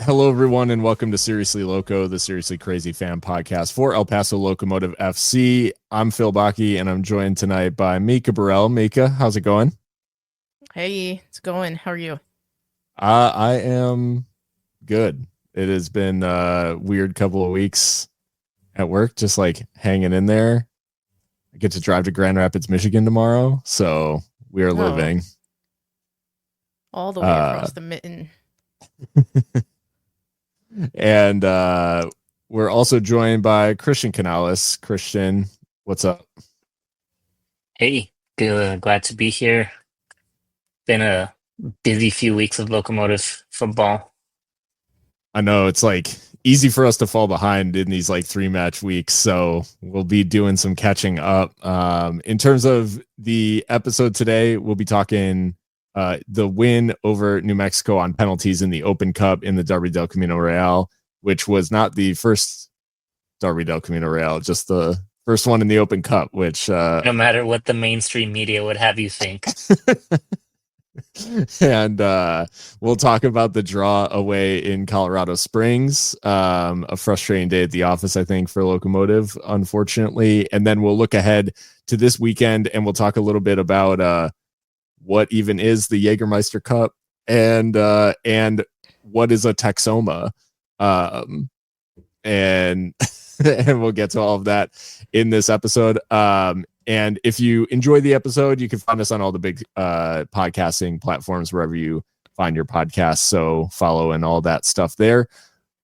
Hello, everyone, and welcome to Seriously Loco, the Seriously Crazy fan podcast for El Paso Locomotive FC. I'm Phil Bakke, and I'm joined tonight by Mika Burrell. Mika, how's it going? Hey, it's going. How are you? I am good. It has been a weird couple of weeks at work, just like hanging in there. I get to drive to Grand Rapids, Michigan tomorrow, so we are Oh, living. all the way Uh, across the mitten. and we're also joined by Christian Canales. Christian, what's up? Hey, good, glad to be here. Been a busy few weeks of locomotive football. I know it's like easy for us to fall behind in these like 3-match weeks, so we'll be doing some catching up. In terms of the episode today, we'll be talking the win over New Mexico on penalties in the Open Cup in the Derby del Camino Real, which was not the first Derby del Camino Real, just the first one in the Open Cup, which No matter what the mainstream media would have you think. and we'll talk about the draw away in Colorado Springs. A frustrating day at the office, I think, for Locomotive, unfortunately. And then we'll look ahead to this weekend, and we'll talk a little bit about what even is the Jagermeister Cup and what is a Texoma. And and we'll get to all of that in this episode. And if you enjoy the episode, you can find us on all the big podcasting platforms, wherever you find your podcasts. So follow and all that stuff there.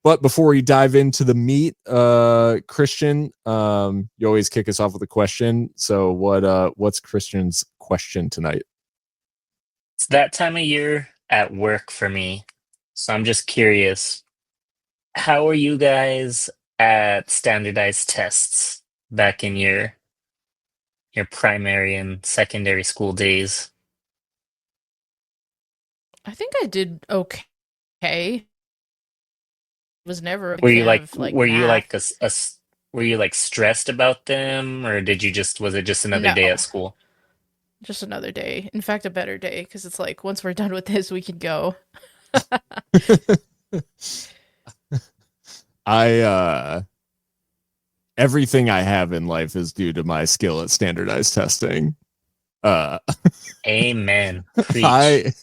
But before we dive into the meat, Christian, you always kick us off with a question. So what's Christian's question tonight? It's that time of year at work for me. So I'm just curious, how are you guys at standardized tests back in your primary and secondary school days? I think I did okay. Was never a big Were you fan like of were you math. like were you like stressed about them, or was it just another day at No, school? just another day. In fact, a better day because it's like once we're done with this, we can go. I everything I have in life is due to my skill at standardized testing. Uh Amen. Preach. I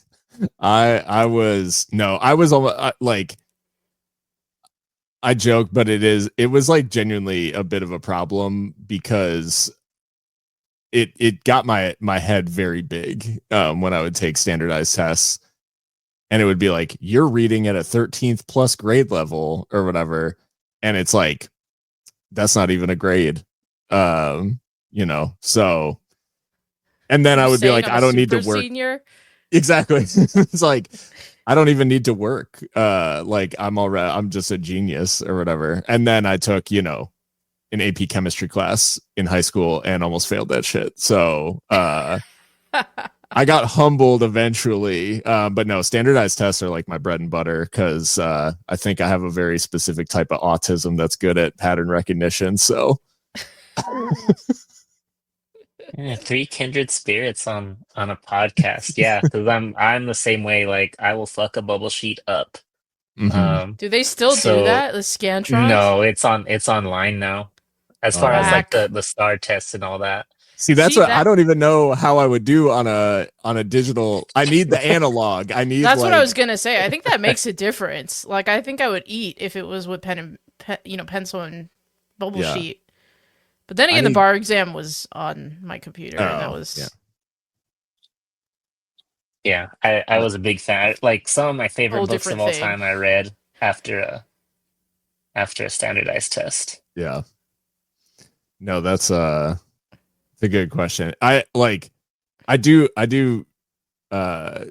I was no, I was almost like I joke, but it was like genuinely a bit of a problem because it got my head very big when I would take standardized tests, and it would be like you're reading at a 13th plus grade level or whatever, and it's like that's not even a grade. So and then Are I you would be saying like, I'm I a don't need to super work. senior? Exactly. It's like I don't even need to work. Like I'm just a genius or whatever. And then I took, an AP chemistry class in high school and almost failed that shit. So I got humbled eventually. But no, standardized tests are like my bread and butter because I think I have a very specific type of autism that's good at pattern recognition. So Yeah, three kindred spirits on a podcast. Yeah, because I'm the same way. Like I will fuck a bubble sheet up. mhm. Um, Do they still do so that? The scantrons? no, it's online now. As far as like Whack. the star tests and all that. See, that's See what I that? don't even know how I would do on a digital. I need the analog. I need That's what I was like gonna say. I think that makes a difference. Like, I think I would eat if it was with pencil and bubble yeah. sheet. But then I again, the need bar exam was on my computer, and that yeah. was Yeah, I Uh, was a big fan. Like some of my a whole favorite books of different all thing. time I read after a standardized test. yeah. No, it's a good question. I do uh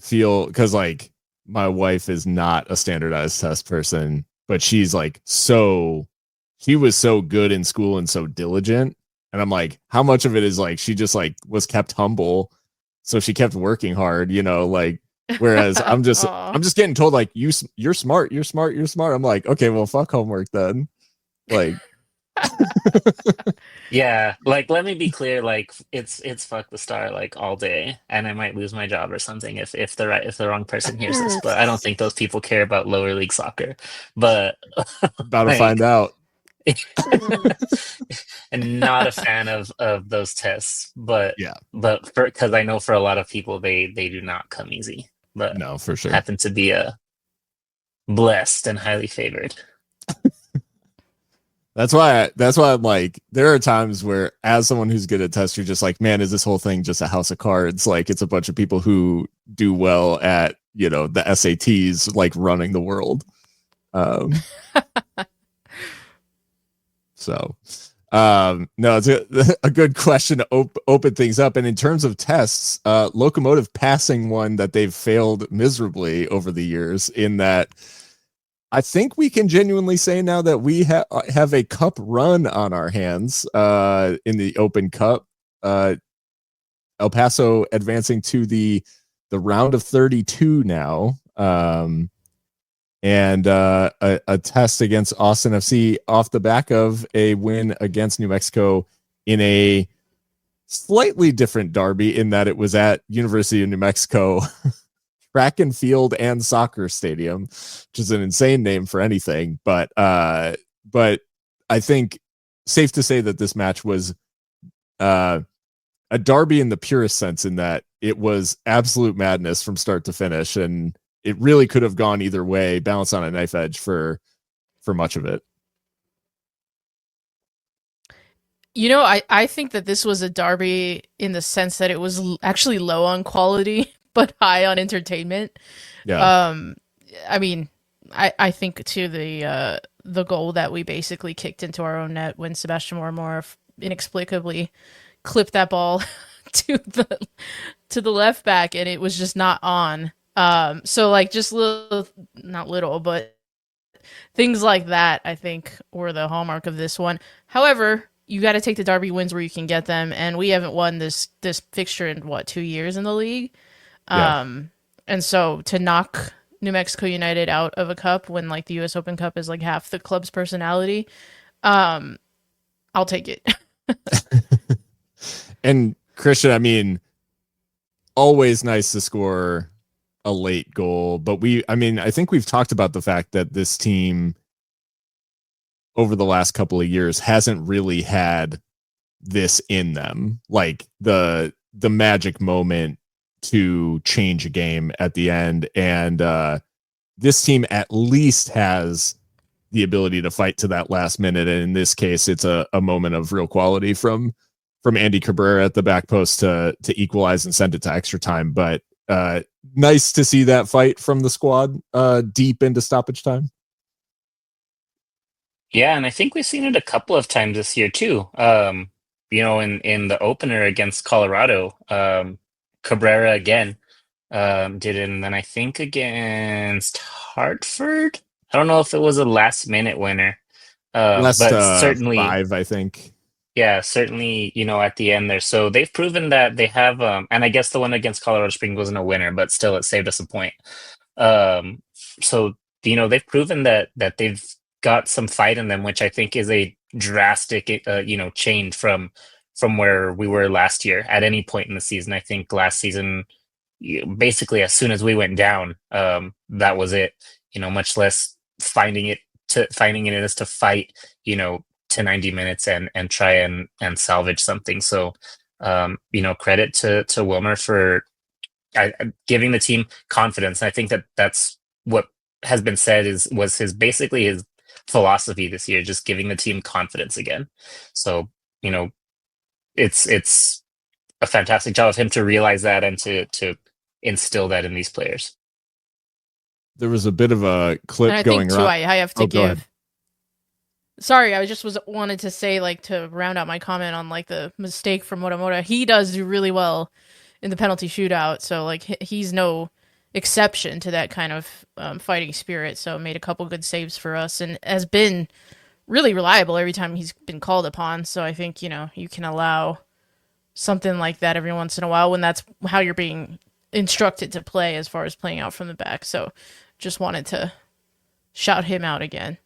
feel because like my wife is not a standardized test person, but she was so good in school and so diligent. And I'm like, how much of it is like she just like was kept humble, so she kept working hard, like whereas Aw. I'm just getting told like you're smart, you're smart, you're smart. I'm like, okay, well fuck homework then. Like Yeah, like let me be clear, like it's fuck the star like all day, and I might lose my job or something if the wrong person hears this. But I don't think those people care about lower league soccer. But About to find like, out. and not a fan of those tests. Yeah, But for because I know for a lot of people they do not come easy. But no, for sure. happen to be blessed and highly favored. That's why I'm like, there are times where as someone who's good at tests, you're just like, man, is this whole thing just a house of cards? Like it's a bunch of people who do well at, the SATs, like running the world. Um, so no, it's a good question to open things up. And in terms of tests, Locomotive passing one that they've failed miserably over the years, in that I think we can genuinely say now that we have a cup run on our hands in the Open Cup. El Paso advancing to the round of 32 now. And a test against Austin FC off the back of a win against New Mexico in a slightly different derby, in that it was at University of New Mexico track and field and soccer stadium, which is an insane name for anything. But I think safe to say that this match was a derby in the purest sense, in that it was absolute madness from start to finish, and it really could have gone either way, balanced on a knife edge for much of it. I think that this was a derby in the sense that it was actually low on quality, but high on entertainment. Yeah. I mean, I think to the goal that we basically kicked into our own net when Sebastian Moore inexplicably clipped that ball to the left back, and it was just not on. So like just not little, but things like that, I think, were the hallmark of this one. However, you got to take the derby wins where you can get them, and we haven't won this fixture in 2 years in the league. Yeah. And so to knock New Mexico United out of a cup when like the U.S. Open Cup is like half the club's personality, I'll take it. And Christian, I mean, always nice to score a late goal, but I think we've talked about the fact that this team over the last couple of years hasn't really had this in them, like the magic moment to change a game at the end. And this team at least has the ability to fight to that last minute. And in this case, it's a moment of real quality from Andy Cabrera at the back post to equalize and send it to extra time. But nice to see that fight from the squad deep into stoppage time. Yeah, and I think we've seen it a couple of times this year too. In the opener against Colorado, Cabrera again did it, and then I think against Hartford. I don't know if it was a last minute winner, Last but certainly, 5, I think. yeah, certainly, at the end there. So they've proven that they have, and I guess the one against Colorado Springs wasn't a winner, but still it saved us a point. So they've proven that they've got some fight in them, which I think is a drastic, change from where we were last year at any point in the season. I think last season, basically as soon as we went down, that was it. Much less finding it as to fight, to 90 minutes and try and salvage something. So, credit to Wilmer for giving the team confidence. And I think that that's what has been said was basically his philosophy this year, just giving the team confidence again. So, it's a fantastic job of him to realize that and to instill that in these players. There was a bit of a clip and I going think too, around. I have to Go ahead. give. Sorry, I just wanted to say, like, to round out my comment on like the mistake from Motamota. He does do really well in the penalty shootout, so like he's no exception to that kind of fighting spirit. So made a couple good saves for us and has been really reliable every time he's been called upon. So I think you can allow something like that every once in a while when that's how you're being instructed to play, as far as playing out from the back. So just wanted to shout him out again.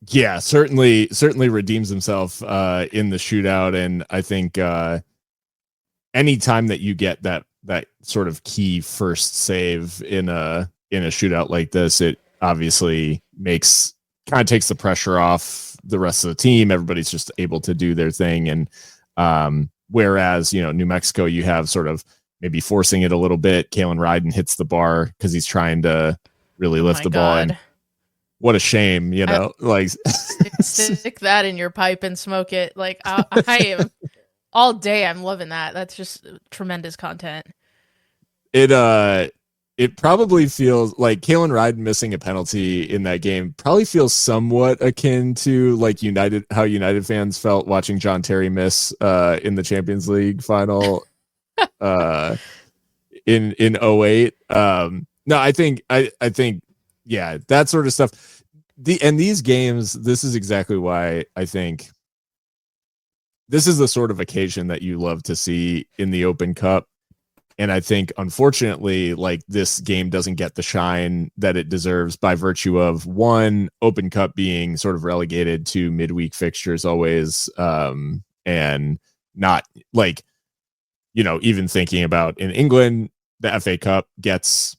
Yeah, certainly redeems himself in the shootout, and I think anytime that you get that sort of key first save in a shootout like this, it obviously makes kind of takes the pressure off the rest of the team. Everybody's just able to do their thing, and whereas New Mexico, you have sort of maybe forcing it a little bit. Kalen Ryden hits the bar because he's trying to really Oh lift my the ball, and God. what a shame, like Stick that in your pipe and smoke it. Like I am all day. I'm loving that. That's just tremendous content. it it probably feels like Kalen Ryden missing a penalty in that game probably feels somewhat akin to like how United fans felt watching John Terry miss in the Champions League final uh in '08. No, I think yeah, that sort of stuff. These games, this is exactly why I think this is the sort of occasion that you love to see in the Open Cup. And I think, unfortunately, like this game doesn't get the shine that it deserves by virtue of one, Open Cup being sort of relegated to midweek fixtures always, and not like, even thinking about in England, the FA Cup gets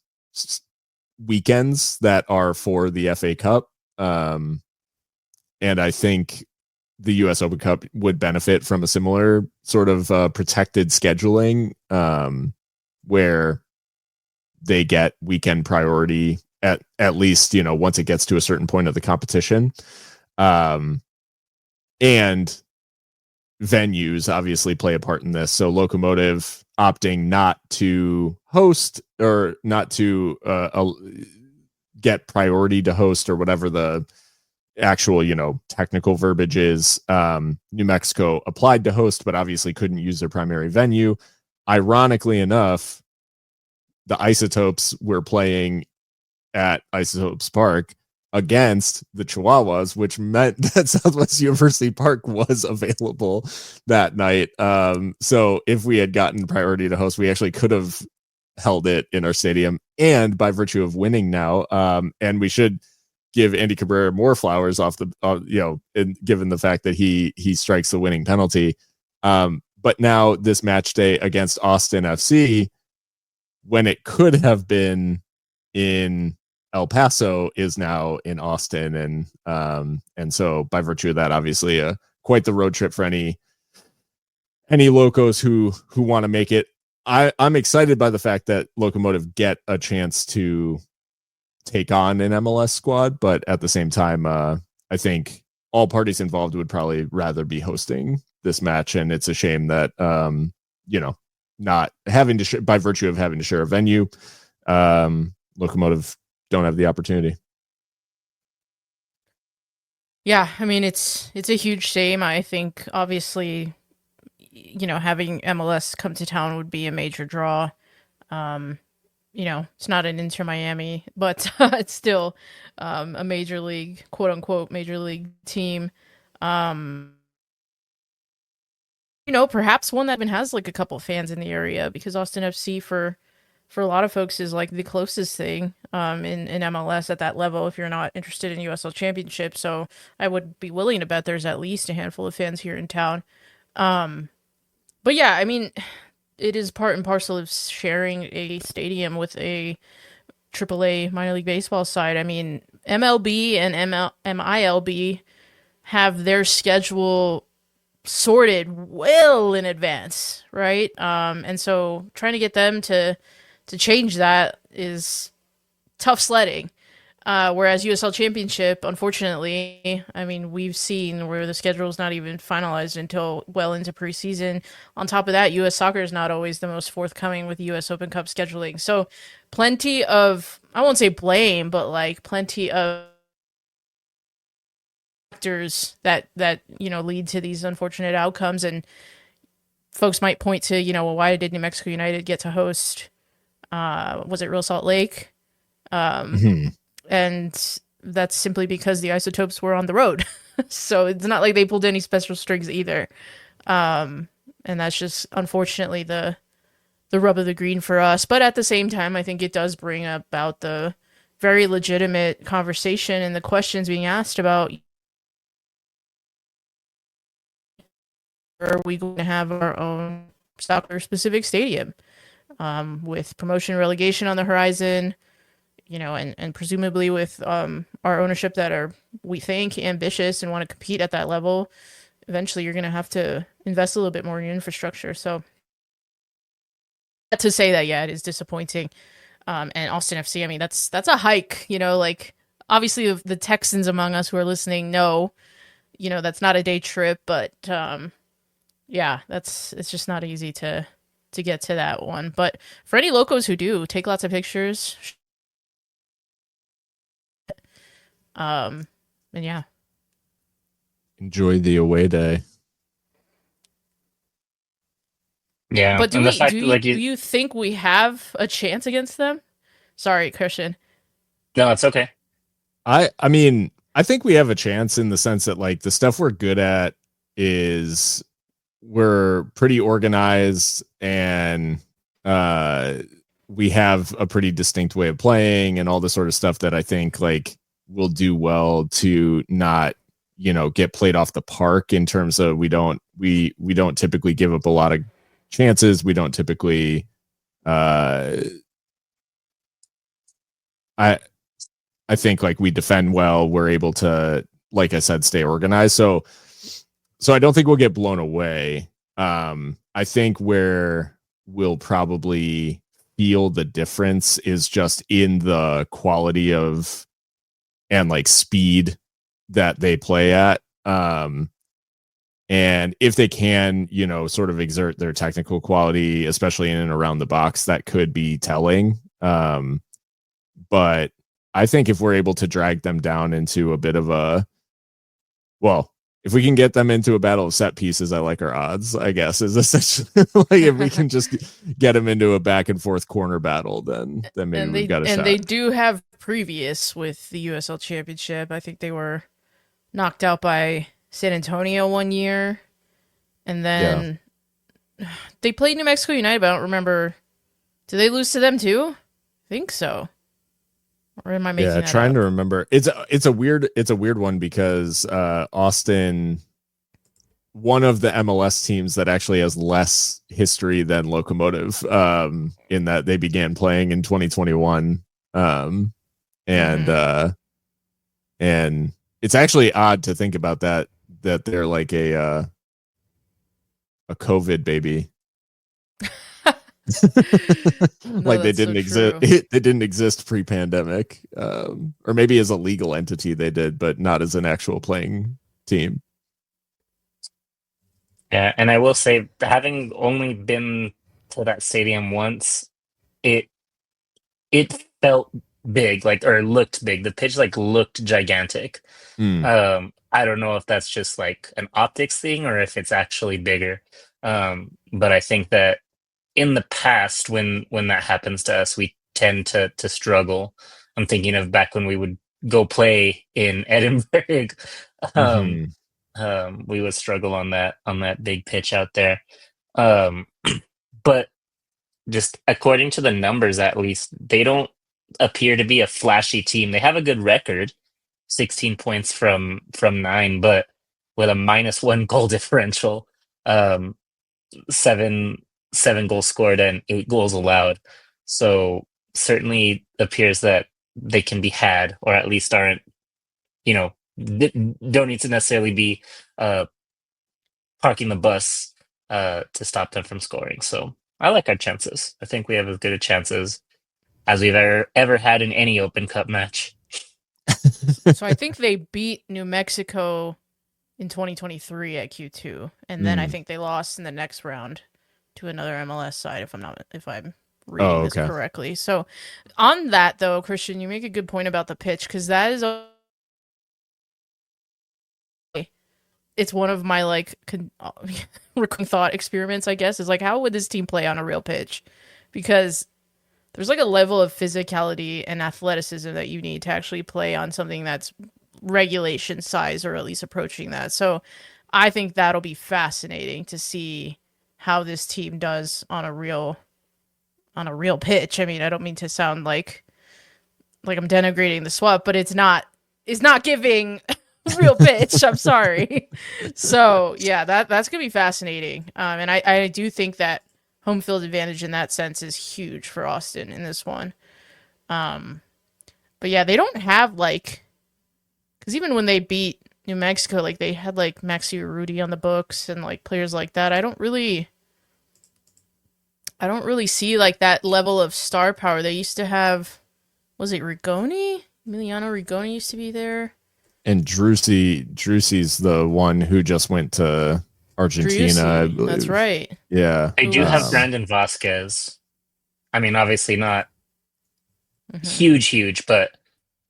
weekends that are for the FA Cup. And I think the US Open Cup would benefit from a similar sort of protected scheduling, where they get weekend priority at least, once it gets to a certain point of the competition. And venues obviously play a part in this. So Locomotive opting not to host or not to get priority to host or whatever the actual, technical verbiage is. New Mexico applied to host, but obviously couldn't use their primary venue. Ironically enough, the Isotopes were playing at Isotopes Park against the Chihuahuas, which meant that Southwest University Park was available that night. So if we had gotten priority to host, we actually could have held it in our stadium. And by virtue of winning now, and we should give Andy Cabrera more flowers off the, and given the fact that he strikes the winning penalty. But now this match day against Austin FC, when it could have been in El Paso, is now in Austin, and so by virtue of that, obviously, quite the road trip for any locos who want to make it. I'm excited by the fact that Locomotive get a chance to take on an MLS squad, but at the same time, I think all parties involved would probably rather be hosting this match, and it's a shame that not having to by virtue of having to share a venue, Locomotive don't have the opportunity. Yeah, I mean it's a huge shame. I think obviously, having MLS come to town would be a major draw. It's not an Inter Miami, but it's still a major league, quote unquote, major league team. Perhaps one that even has like a couple fans in the area, because Austin FC for a lot of folks is like the closest thing in MLS at that level if you're not interested in USL Championship. So I would be willing to bet there's at least a handful of fans here in town. But yeah, I mean, it is part and parcel of sharing a stadium with a AAA minor league baseball side. I mean, MLB and MILB have their schedule sorted well in advance, right? And so trying to get them to change that is tough sledding. Whereas USL Championship, unfortunately, I mean, we've seen where the schedule is not even finalized until well into preseason. On top of that, US soccer is not always the most forthcoming with US Open Cup scheduling. So plenty of, I won't say blame, but like plenty of factors that lead to these unfortunate outcomes. And folks might point to, well, why did New Mexico United get to host? Was it Real Salt Lake? And that's simply because the Isotopes were on the road. So it's not like they pulled any special strings either. And that's just unfortunately the rub of the green for us. But at the same time, I think it does bring about the very legitimate conversation and the questions being asked about are we going to have our own soccer specific stadium with promotion and relegation on the horizon? And presumably with our ownership that are, we think, ambitious and want to compete at that level, eventually you're going to have to invest a little bit more in your infrastructure. So to say that, yeah, it is disappointing. And Austin FC, I mean, that's a hike, like obviously the Texans among us who are listening know, that's not a day trip, but yeah, it's just not easy to get to that one. But for any locals who do, take lots of pictures. And yeah. Enjoy the away day. Yeah, But and the fact that like do you think we have a chance against them? Sorry, Christian. no, it's okay. I mean, I think we have a chance in the sense that like the stuff we're good at is we're pretty organized and we have a pretty distinct way of playing and all the sort of stuff that I think like will do well to not, get played off the park in terms of we don't typically give up a lot of chances. We don't typically I think like we defend well. We're able to, like I said, stay organized. So I don't think we'll get blown away. I think where we'll probably feel the difference is just in the quality of and like speed that they play at. And if they can, sort of exert their technical quality, especially in and around the box, that could be telling. But I think if we're able to drag them down into a bit of if we can get them into a battle of set pieces, I like our odds, I guess, is essentially like if we can just get them into a back and forth corner battle, then maybe we've got a shot. And they do have previous with the USL Championship. I think they were knocked out by San Antonio one year. And then they played New Mexico United, but I don't remember. Did they lose to them too? I think so. Or am I making that trying up? to remember. It's a weird one because Austin, one of the MLS teams that actually has less history than Locomotive, in that they began playing in 2021. And it's actually odd to think about that they're like a COVID baby. Like they didn't exist. They didn't exist pre-pandemic, or maybe as a legal entity they did, but not as an actual playing team. Yeah, and I will say, having only been to that stadium once, it felt big, like, or looked big. The pitch like looked gigantic. I don't know if that's just like an optics thing or if it's actually bigger. But I think that in the past, when that happens to us, we tend to struggle. I'm thinking of back when we would go play in Edinburgh. We would struggle on that big pitch out there. But just according to the numbers, at least, they don't appear to be a flashy team. They have a good record, 16 points from 9, but with a -1 goal differential, seven goals scored and 8 goals allowed. So certainly appears that they can be had, or at least aren't, don't need to necessarily be parking the bus to stop them from scoring. So I like our chances. I think we have as good a chances as we've ever had in any Open Cup match. So I think they beat New Mexico in 2023 at Q2, and then I think they lost in the next round to another MLS side, if I'm reading this correctly. So on that though, Christian, you make a good point about the pitch, because that is it's one of my like recurring thought experiments, I guess, is like, how would this team play on a real pitch? Because there's like a level of physicality and athleticism that you need to actually play on something that's regulation size, or at least approaching that. So I think that'll be fascinating to see how this team does on a real pitch. I mean, I don't mean to sound like I'm denigrating the swap, but it's not giving real pitch. I'm sorry. So yeah, that's gonna be fascinating. And I do think that home field advantage in that sense is huge for Austin in this one. But yeah, they don't have like, because even when they beat New Mexico, like they had like Maxi Rudy on the books and like players like that. I don't really see like that level of star power. They used to have, was it Rigoni? Emiliano Rigoni used to be there. And Drewsy's the one who just went to Argentina, I Driussi, believe. that's right. Yeah. They do Who have else? Brandon Vasquez. I mean, obviously not Mhm. huge, but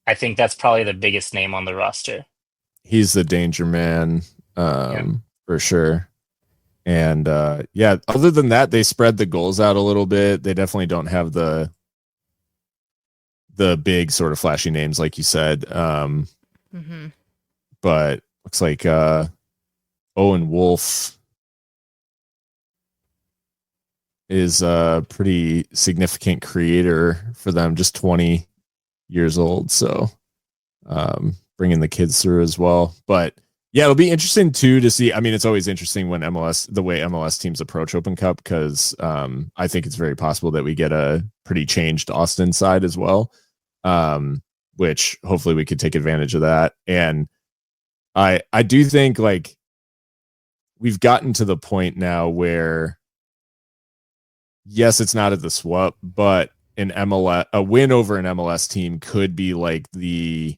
I think that's probably the biggest name on the roster. He's the danger man, Yeah. for sure. And yeah, other than that, they spread the goals out a little bit. They definitely don't have the big sort of flashy names like you said. Mhm. But looks like Owen Wolf is a pretty significant creator for them, just 20 years old. So bringing the kids through as well. But yeah, it'll be interesting too to see. I mean, it's always interesting when the way MLS teams approach Open Cup, because I think it's very possible that we get a pretty changed Austin side as well, which hopefully we could take advantage of that. And I do think like we've gotten to the point now where yes, it's not at the swap, but a win over an MLS team could be like the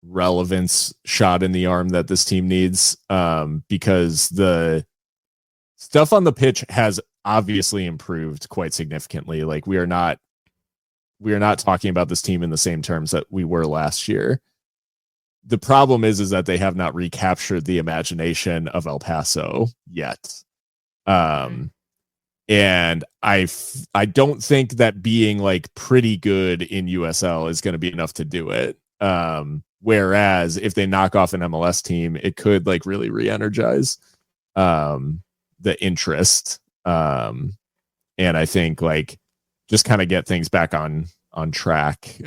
relevance shot in the arm that this team needs, because the stuff on the pitch has obviously improved quite significantly. Like we are not talking about this team in the same terms that we were last year. The problem is that they have not recaptured the imagination of El Paso yet. And I don't think that being like pretty good in USL is going to be enough to do it. Whereas if they knock off an MLS team, it could like really re-energize the interest. And I think like just kind of get things back on track.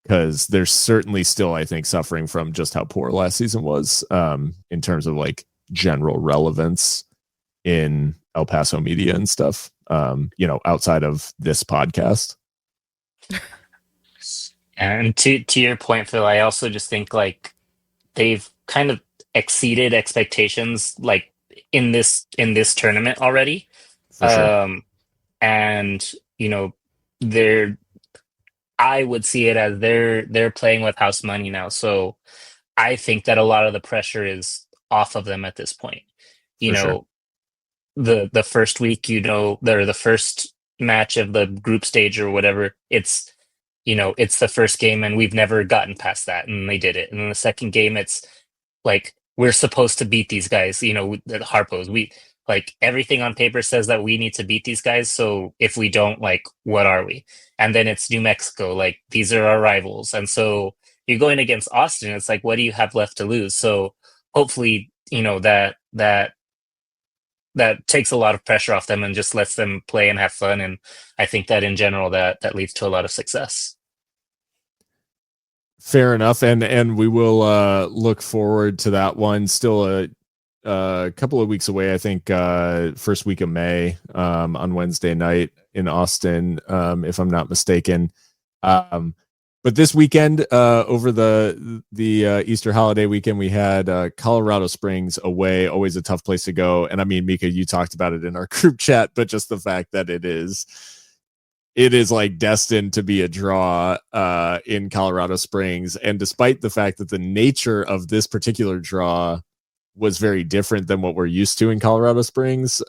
Because they're certainly still, I think, suffering from just how poor last season was, in terms of like general relevance in El Paso media and stuff, outside of this podcast. And to your point, Phil, I also just think like they've kind of exceeded expectations like in this tournament already. For sure. And they're I would see it as they're playing with house money now. So I think that a lot of the pressure is off of them at this point. You For sure. know, the first week, they're the first match of the group stage or whatever, it's the first game and we've never gotten past that, and they did it. And then the second game, it's like we're supposed to beat these guys, the Harpos. We like everything on paper says that we need to beat these guys. So if we don't, like, what are we? And then it's New Mexico, like these are our rivals. And so you're going against Austin. It's like, what do you have left to lose? So hopefully, that takes a lot of pressure off them and just lets them play and have fun. And I think that in general, that leads to a lot of success. Fair enough. And we will look forward to that one. Still a couple of weeks away, I think, first week of May, on Wednesday night in Austin, if I'm not mistaken. But this weekend, over the Easter holiday weekend, we had Colorado Springs away, always a tough place to go. And I mean, Mika, you talked about it in our group chat, but just the fact that it is like destined to be a draw in Colorado Springs. And despite the fact that the nature of this particular draw was very different than what we're used to in Colorado Springs,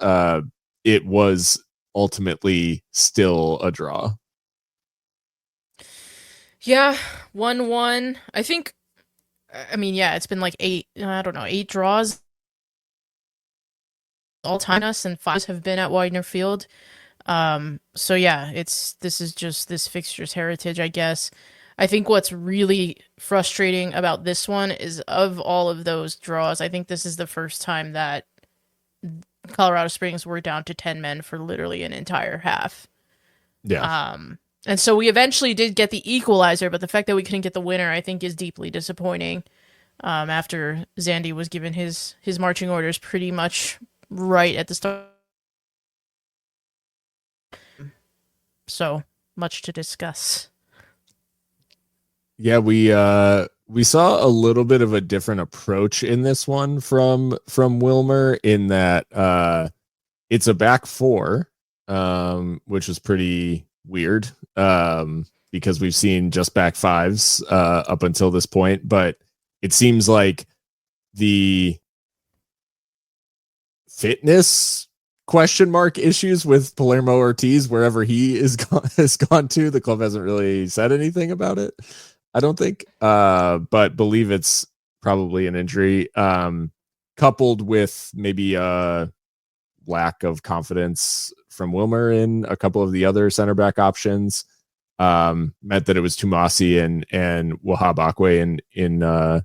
it was ultimately still a draw. Yeah, 1-1. I think, I mean, yeah, it's been like 8 draws all time us, and 5 have been at Widener Field. So yeah, this is just this fixture's heritage, I guess. I think what's really frustrating about this one is, of all of those draws, I think this is the first time that Colorado Springs were down to 10 men for literally an entire half. Yeah. And so we eventually did get the equalizer, but the fact that we couldn't get the winner, I think, is deeply disappointing. After Zandy was given his marching orders pretty much right at the start. So much to discuss. Yeah, we saw a little bit of a different approach in this one from Wilmer in that it's a back four, which is pretty weird because we've seen just back fives up until this point, but it seems like the fitness question mark issues with Palermo Ortiz wherever he has gone to. The club hasn't really said anything about it, I don't think, but believe it's probably an injury, coupled with maybe a lack of confidence from Wilmer in a couple of the other center back options. Meant that it was Tumasi and Wahab Akwe in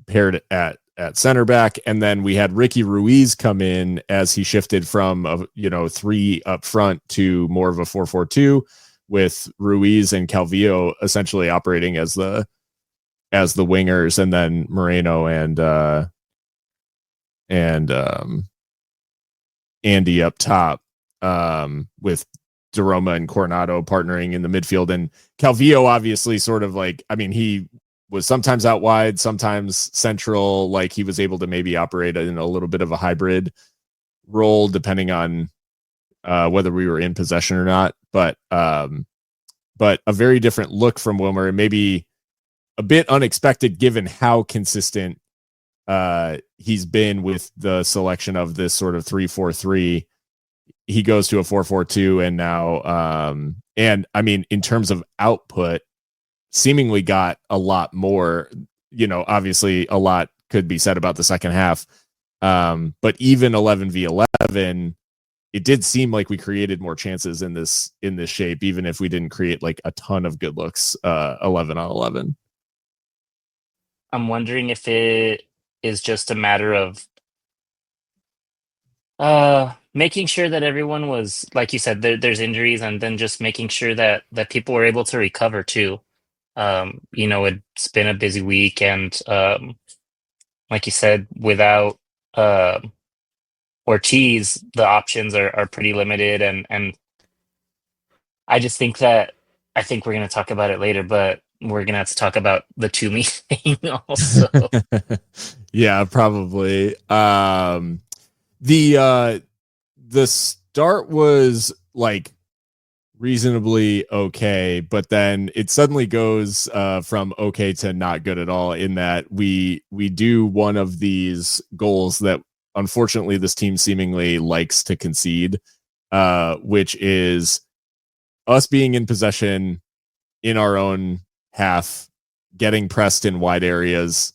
paired at center back, and then we had Ricky Ruiz come in as he shifted from a 3 up front to more of a 4-4-2, with Ruiz and Calvillo essentially operating as the wingers, and then Moreno and Andy up top, with Deroma and Coronado partnering in the midfield. And Calvillo obviously sort of like, I mean, he was sometimes out wide, sometimes central. Like he was able to maybe operate in a little bit of a hybrid role depending on whether we were in possession or not. But a very different look from Wilmer, and maybe a bit unexpected given how consistent he's been with the selection of this sort of 3-4-3. He goes to a 4-4-2, and now and I mean, in terms of output, seemingly got a lot more. Obviously a lot could be said about the second half, but even 11v11, it did seem like we created more chances in this shape, even if we didn't create like a ton of good looks 11-on-11. I'm wondering if it is just a matter of making sure that everyone was, like you said, there's injuries, and then just making sure that people were able to recover too. It's been a busy week, and like you said, without Ortiz, the options are pretty limited, and I just think that I think we're going to talk about it later, but we're going to have to talk about the Toomey thing also. Yeah, probably. The start was like reasonably okay, but then it suddenly goes from okay to not good at all, in that we do one of these goals that unfortunately this team seemingly likes to concede, which is us being in possession in our own half, getting pressed in wide areas,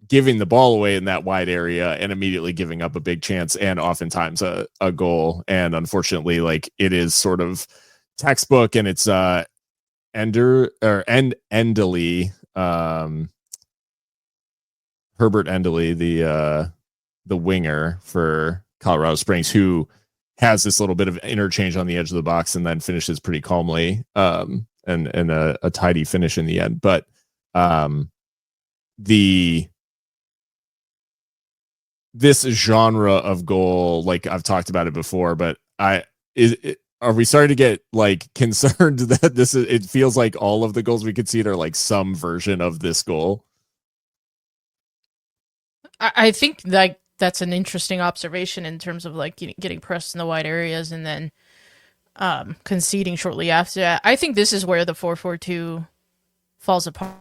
giving the ball away in that wide area, and immediately giving up a big chance and oftentimes a goal. And unfortunately, like, it is sort of textbook, and it's Endely, Herbert Endely, the winger for Colorado Springs, who has this little bit of interchange on the edge of the box and then finishes pretty calmly, and a tidy finish in the end. But this genre of goal, like I've talked about it before, but are we starting to get like concerned that it feels like all of the goals we concede are like some version of this goal? I think like that's an interesting observation in terms of like getting pressed in the wide areas and then conceding shortly after that. I think this is where the 4-4-2 falls apart.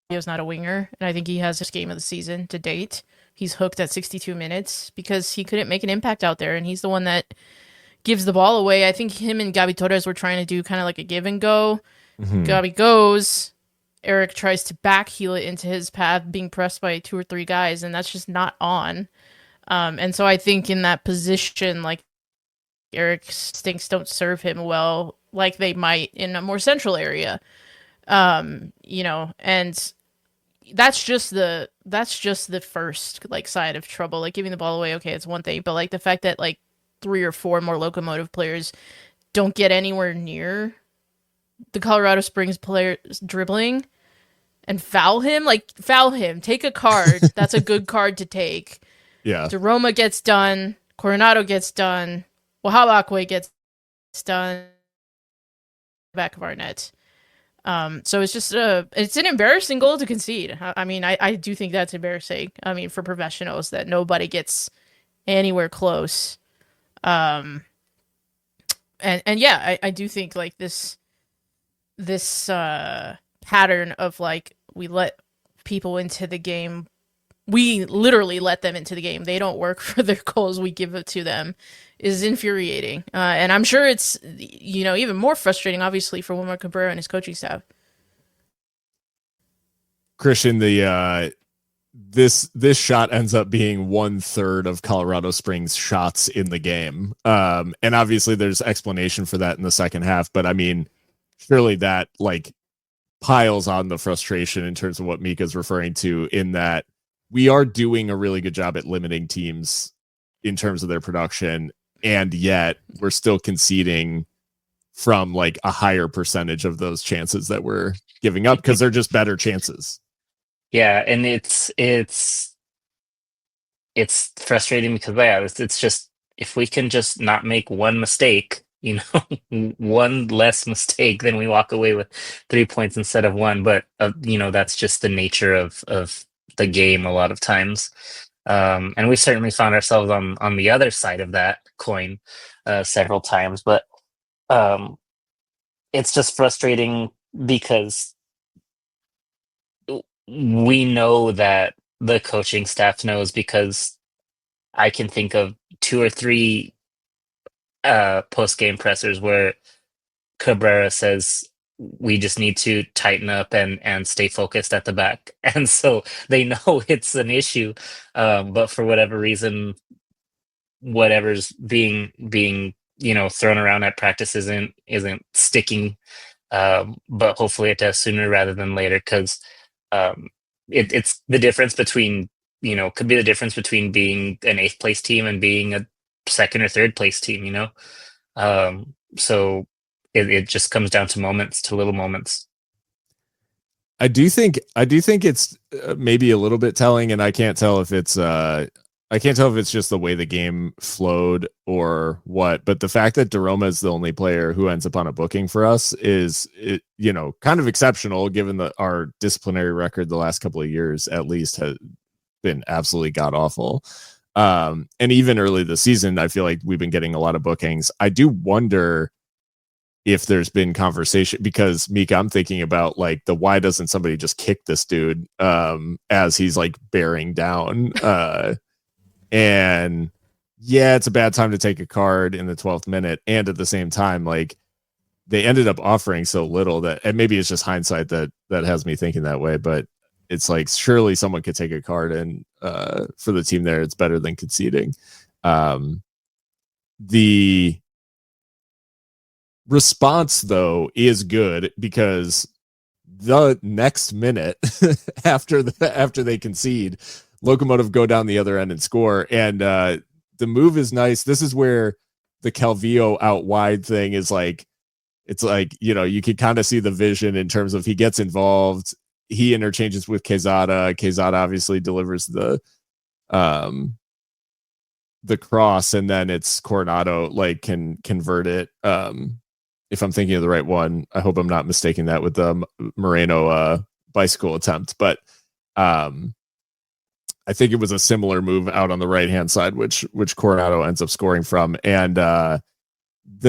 He was not a winger, and I think he has his game of the season to date. He's hooked at 62 minutes because he couldn't make an impact out there, and he's the one that gives the ball away. I think him and Gabi Torres were trying to do kind of like a give and go. Mm-hmm. Gabi goes, Eric tries to back heel it into his path, being pressed by 2 or 3 guys, and that's just not on. And so I think in that position, like, Eric's instincts don't serve him well, like they might in a more central area. And that's just the first like side of trouble. Like, giving the ball away, okay, it's one thing, but like the fact that like 3 or 4 more Locomotive players don't get anywhere near the Colorado Springs player dribbling and foul him, take a card. That's a good card to take. Yeah. DeRoma gets done. Coronado gets done. Wahabakwe gets done. Back of our net. So it's just it's an embarrassing goal to concede. I mean, I do think that's embarrassing. I mean, for professionals that nobody gets anywhere close. And yeah, I do think like this pattern of like we let people into the game. We literally let them into the game. They don't work for their goals. We give it to them is infuriating. And I'm sure it's, even more frustrating, obviously, for Wilmer Cabrera and his coaching staff. Christian, this shot ends up being 1/3 of Colorado Springs shots in the game. And obviously there's explanation for that in the second half, but I mean, surely that like piles on the frustration in terms of what Mika's referring to, in that we are doing a really good job at limiting teams in terms of their production, and yet we're still conceding from like a higher percentage of those chances that we're giving up because they're just better chances. Yeah, and it's frustrating because it's just, if we can just not make one mistake, one less mistake, then we walk away with 3 points instead of one. But that's just the nature of the game a lot of times. And we certainly found ourselves on the other side of that coin several times. But it's just frustrating because we know that the coaching staff knows, because I can think of 2 or 3 post-game pressers where Cabrera says we just need to tighten up and stay focused at the back. And so they know it's an issue, but for whatever reason, whatever's being thrown around at practice isn't sticking. But hopefully it does sooner rather than later, because it's the difference between, could be the difference between being an 8th place team and being a 2nd or 3rd place team. So it just comes down to little moments. I do think it's maybe a little bit telling, and I can't tell if it's just the way the game flowed or what, but the fact that DeRoma is the only player who ends up on a booking for us is kind of exceptional, given our disciplinary record the last couple of years at least has been absolutely god awful. And even early this season, I feel like we've been getting a lot of bookings. I do wonder if there's been conversation, because Mika, I'm thinking about like why doesn't somebody just kick this dude as he's like bearing down. And yeah, it's a bad time to take a card in the 12th minute. And at the same time, like they ended up offering so little that, and maybe it's just hindsight that has me thinking that way, but it's like, surely someone could take a card, and for the team there, it's better than conceding. The response though is good, because the next minute after they concede, Locomotive go down the other end and score. And the move is nice. This is where the Calvillo out wide thing is like, it's like, you can kind of see the vision in terms of he gets involved. He interchanges with Quezada. Quezada obviously delivers the cross, and then it's Coronado like can convert it. If I'm thinking of the right one, I hope I'm not mistaking that with the Moreno bicycle attempt, but I think it was a similar move out on the right hand side, which Coronado ends up scoring from. And the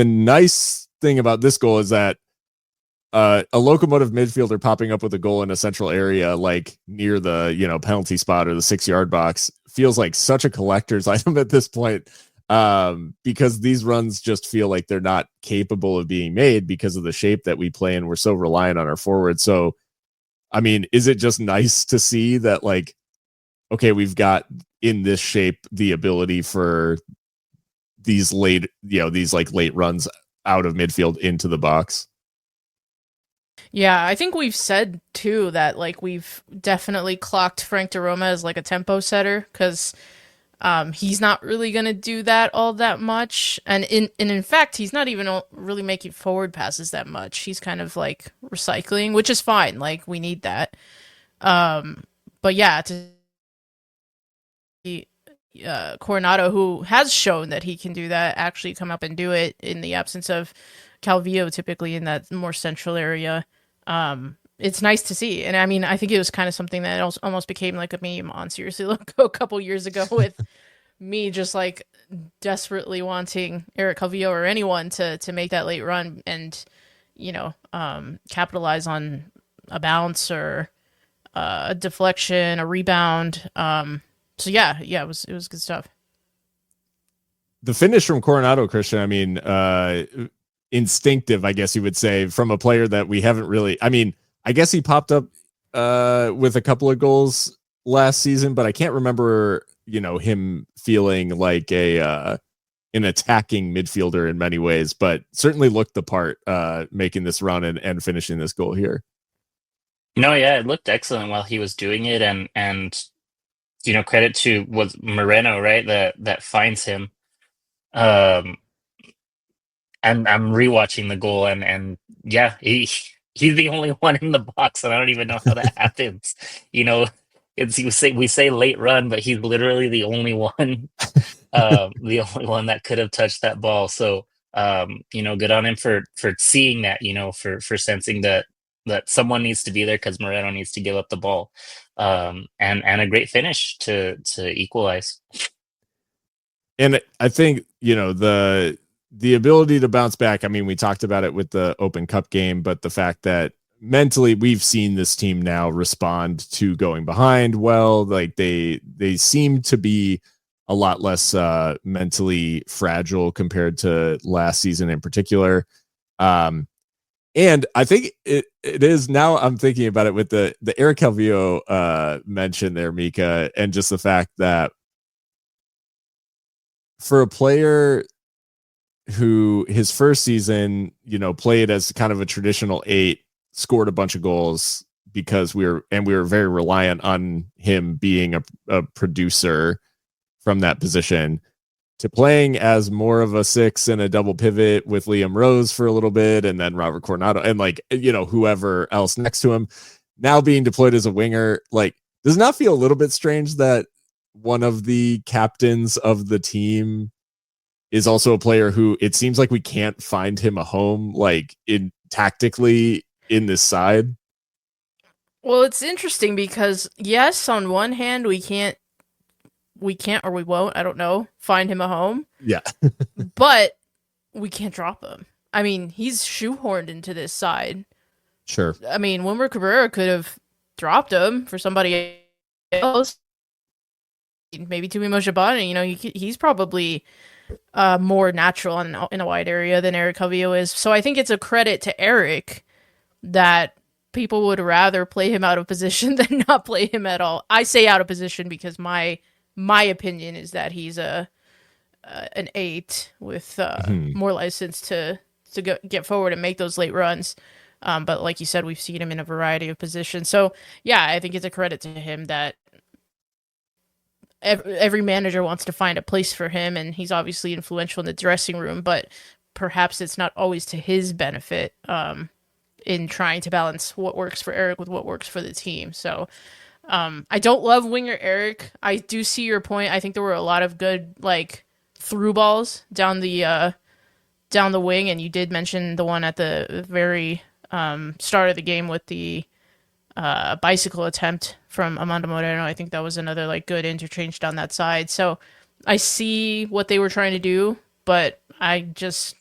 nice thing about this goal is that a Locomotive midfielder popping up with a goal in a central area, like near the penalty spot or the 6-yard box, feels like such a collector's item at this point, because these runs just feel like they're not capable of being made because of the shape that we play, and we're so reliant on our forward. So, I mean, is it just nice to see that, like, okay, we've got in this shape the ability for these late runs out of midfield into the box? Yeah, I think we've said too that like we've definitely clocked Frank DeRoma as like a tempo setter, because He's not really going to do that all that much. And in fact, he's not even really making forward passes that much. He's kind of like recycling, which is fine. Like, we need that. But yeah, to Coronado, who has shown that he can do that, actually come up and do it in the absence of Calvillo, typically in that more central area. It's nice to see. And I mean, I think it was kind of something that almost became like a meme on Seriously Loco a couple years ago with me just like desperately wanting Eric Calvillo or anyone to make that late run and, capitalize on a bounce or a deflection, a rebound. So yeah, it was good stuff. The finish from Coronado, Christian, I mean, instinctive, I guess you would say, from a player that we haven't really, I mean, I guess he popped up with a couple of goals last season, but I can't remember, him feeling like an attacking midfielder in many ways, but certainly looked the part making this run and finishing this goal here. No, yeah, it looked excellent while he was doing it, and credit to was Moreno, right? That finds him. I'm rewatching the goal, and yeah, he's the only one in the box, and I don't even know how that happens. We say late run, but he's literally the only one, the only one that could have touched that ball. So, good on him for seeing that, for sensing that someone needs to be there because Moreno needs to give up the ball, and a great finish to equalize. And I think, the ability to bounce back. I mean, we talked about it with the Open Cup game, but the fact that mentally we've seen this team now respond to going behind well, like they seem to be a lot less mentally fragile compared to last season in particular. And I think it is now. I'm thinking about it with the Eric Calvillo mention there, Mika, and just the fact that for a player who his first season, played as kind of a traditional 8, scored a bunch of goals because we were very reliant on him being a producer from that position, to playing as more of a 6 and a double pivot with Liam Rose for a little bit, and then Robert Coronado and whoever else next to him, now being deployed as a winger. Like, does it not feel a little bit strange that one of the captains of the team is also a player who it seems like we can't find him a home, like tactically in this side? Well, it's interesting because yes, on one hand, we can't or we won't, I don't know, find him a home. Yeah. But we can't drop him. I mean, he's shoehorned into this side. Sure. I mean, Wilmer Cabrera could have dropped him for somebody else. Maybe Tumi Mojabani, he's probably more natural in a wide area than Eric Calvillo is. So I think it's a credit to Eric that people would rather play him out of position than not play him at all. I say out of position because my opinion is that he's an 8 with more license to get forward and make those late runs. But like you said, we've seen him in a variety of positions. So yeah, I think it's a credit to him that every manager wants to find a place for him, and he's obviously influential in the dressing room, but perhaps it's not always to his benefit in trying to balance what works for Eric with what works for the team. So I don't love winger Eric. I do see your point. I think there were a lot of good through balls down the wing, and you did mention the one at the very start of the game with the bicycle attempt from Amanda Moreno. I think that was another good interchange down that side. So I see what they were trying to do, but I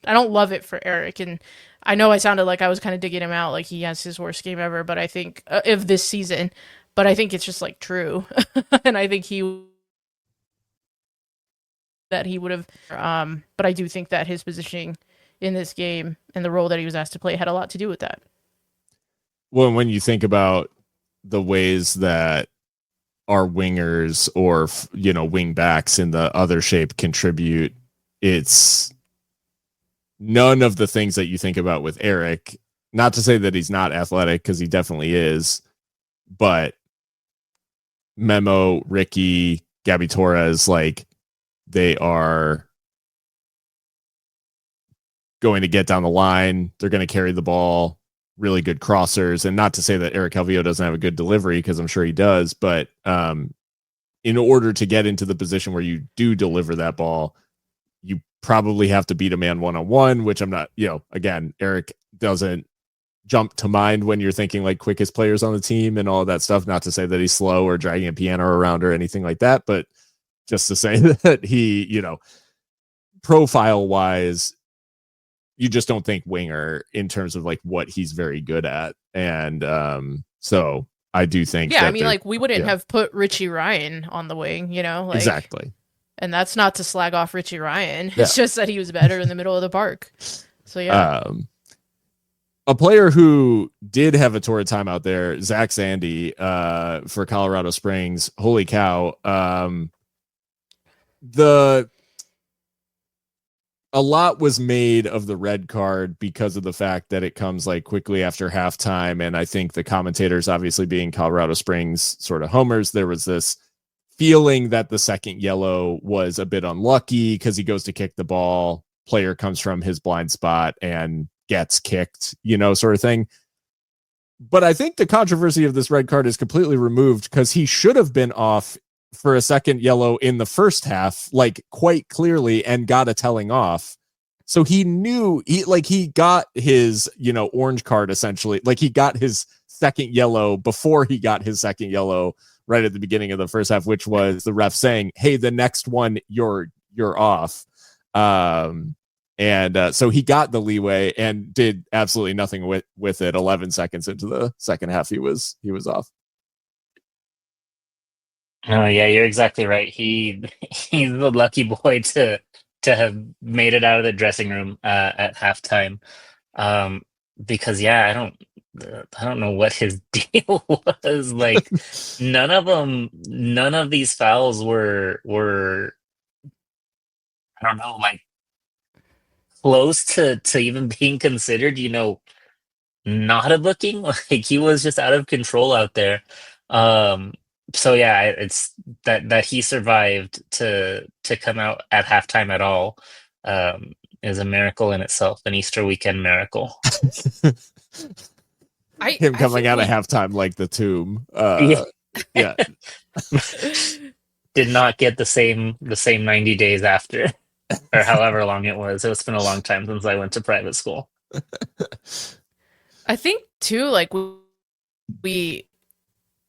don't love it for Eric. And I know I sounded like I was kind of digging him out, like he has his worst game ever, but I think of this season, but I think it's just true. And I think he would have, but I do think that his positioning in this game and the role that he was asked to play had a lot to do with that. Well, when you think about the ways that our wingers or wing backs in the other shape contribute, it's none of the things that you think about with Eric. Not to say that he's not athletic, because he definitely is, but Memo, Ricky, Gabby Torres, like they are going to get down the line. They're going to carry the ball, really good crossers. And not to say that Eric Calvillo doesn't have a good delivery, because I'm sure he does, but in order to get into the position where you do deliver that ball, you probably have to beat a man one-on-one, which I'm not, again, Eric doesn't jump to mind when you're thinking like quickest players on the team and all of that stuff. Not to say that he's slow or dragging a piano around or anything like that, but just to say that he, profile wise, you just don't think winger in terms of like what he's very good at. And so I do think I mean, like we wouldn't have put Richie Ryan on the wing, like, exactly. And that's not to slag off Richie Ryan. It's just that he was better in the middle of the park. So a player who did have a torrid time out there, Zach Zandy, for Colorado Springs. Holy cow. A lot was made of the red card because of the fact that it comes like quickly after halftime. And I think the commentators, obviously being Colorado Springs sort of homers, there was this feeling that the second yellow was a bit unlucky because he goes to kick the ball. Player comes from his blind spot and gets kicked, sort of thing. But I think the controversy of this red card is completely removed because he should have been off for a second yellow in the first half, like quite clearly, and got a telling off. So he knew he got his, orange card essentially. Like he got his second yellow before he got his second yellow right at the beginning of the first half, which was the ref saying, "Hey, the next one you're off." So he got the leeway and did absolutely nothing with it. 11 seconds into the second half, he was off. Oh yeah, you're exactly right. He's the lucky boy to have made it out of the dressing room at halftime. Because I don't know what his deal was. Like none of these fouls were I don't know, like close to even being considered, not a booking. Like he was just out of control out there. So it's that he survived to come out at halftime at all is a miracle in itself, an Easter weekend miracle. Him coming out at halftime like the tomb. Yeah. Did not get the same 90 days after, or however long it was. It's been a long time since I went to private school. I think too, like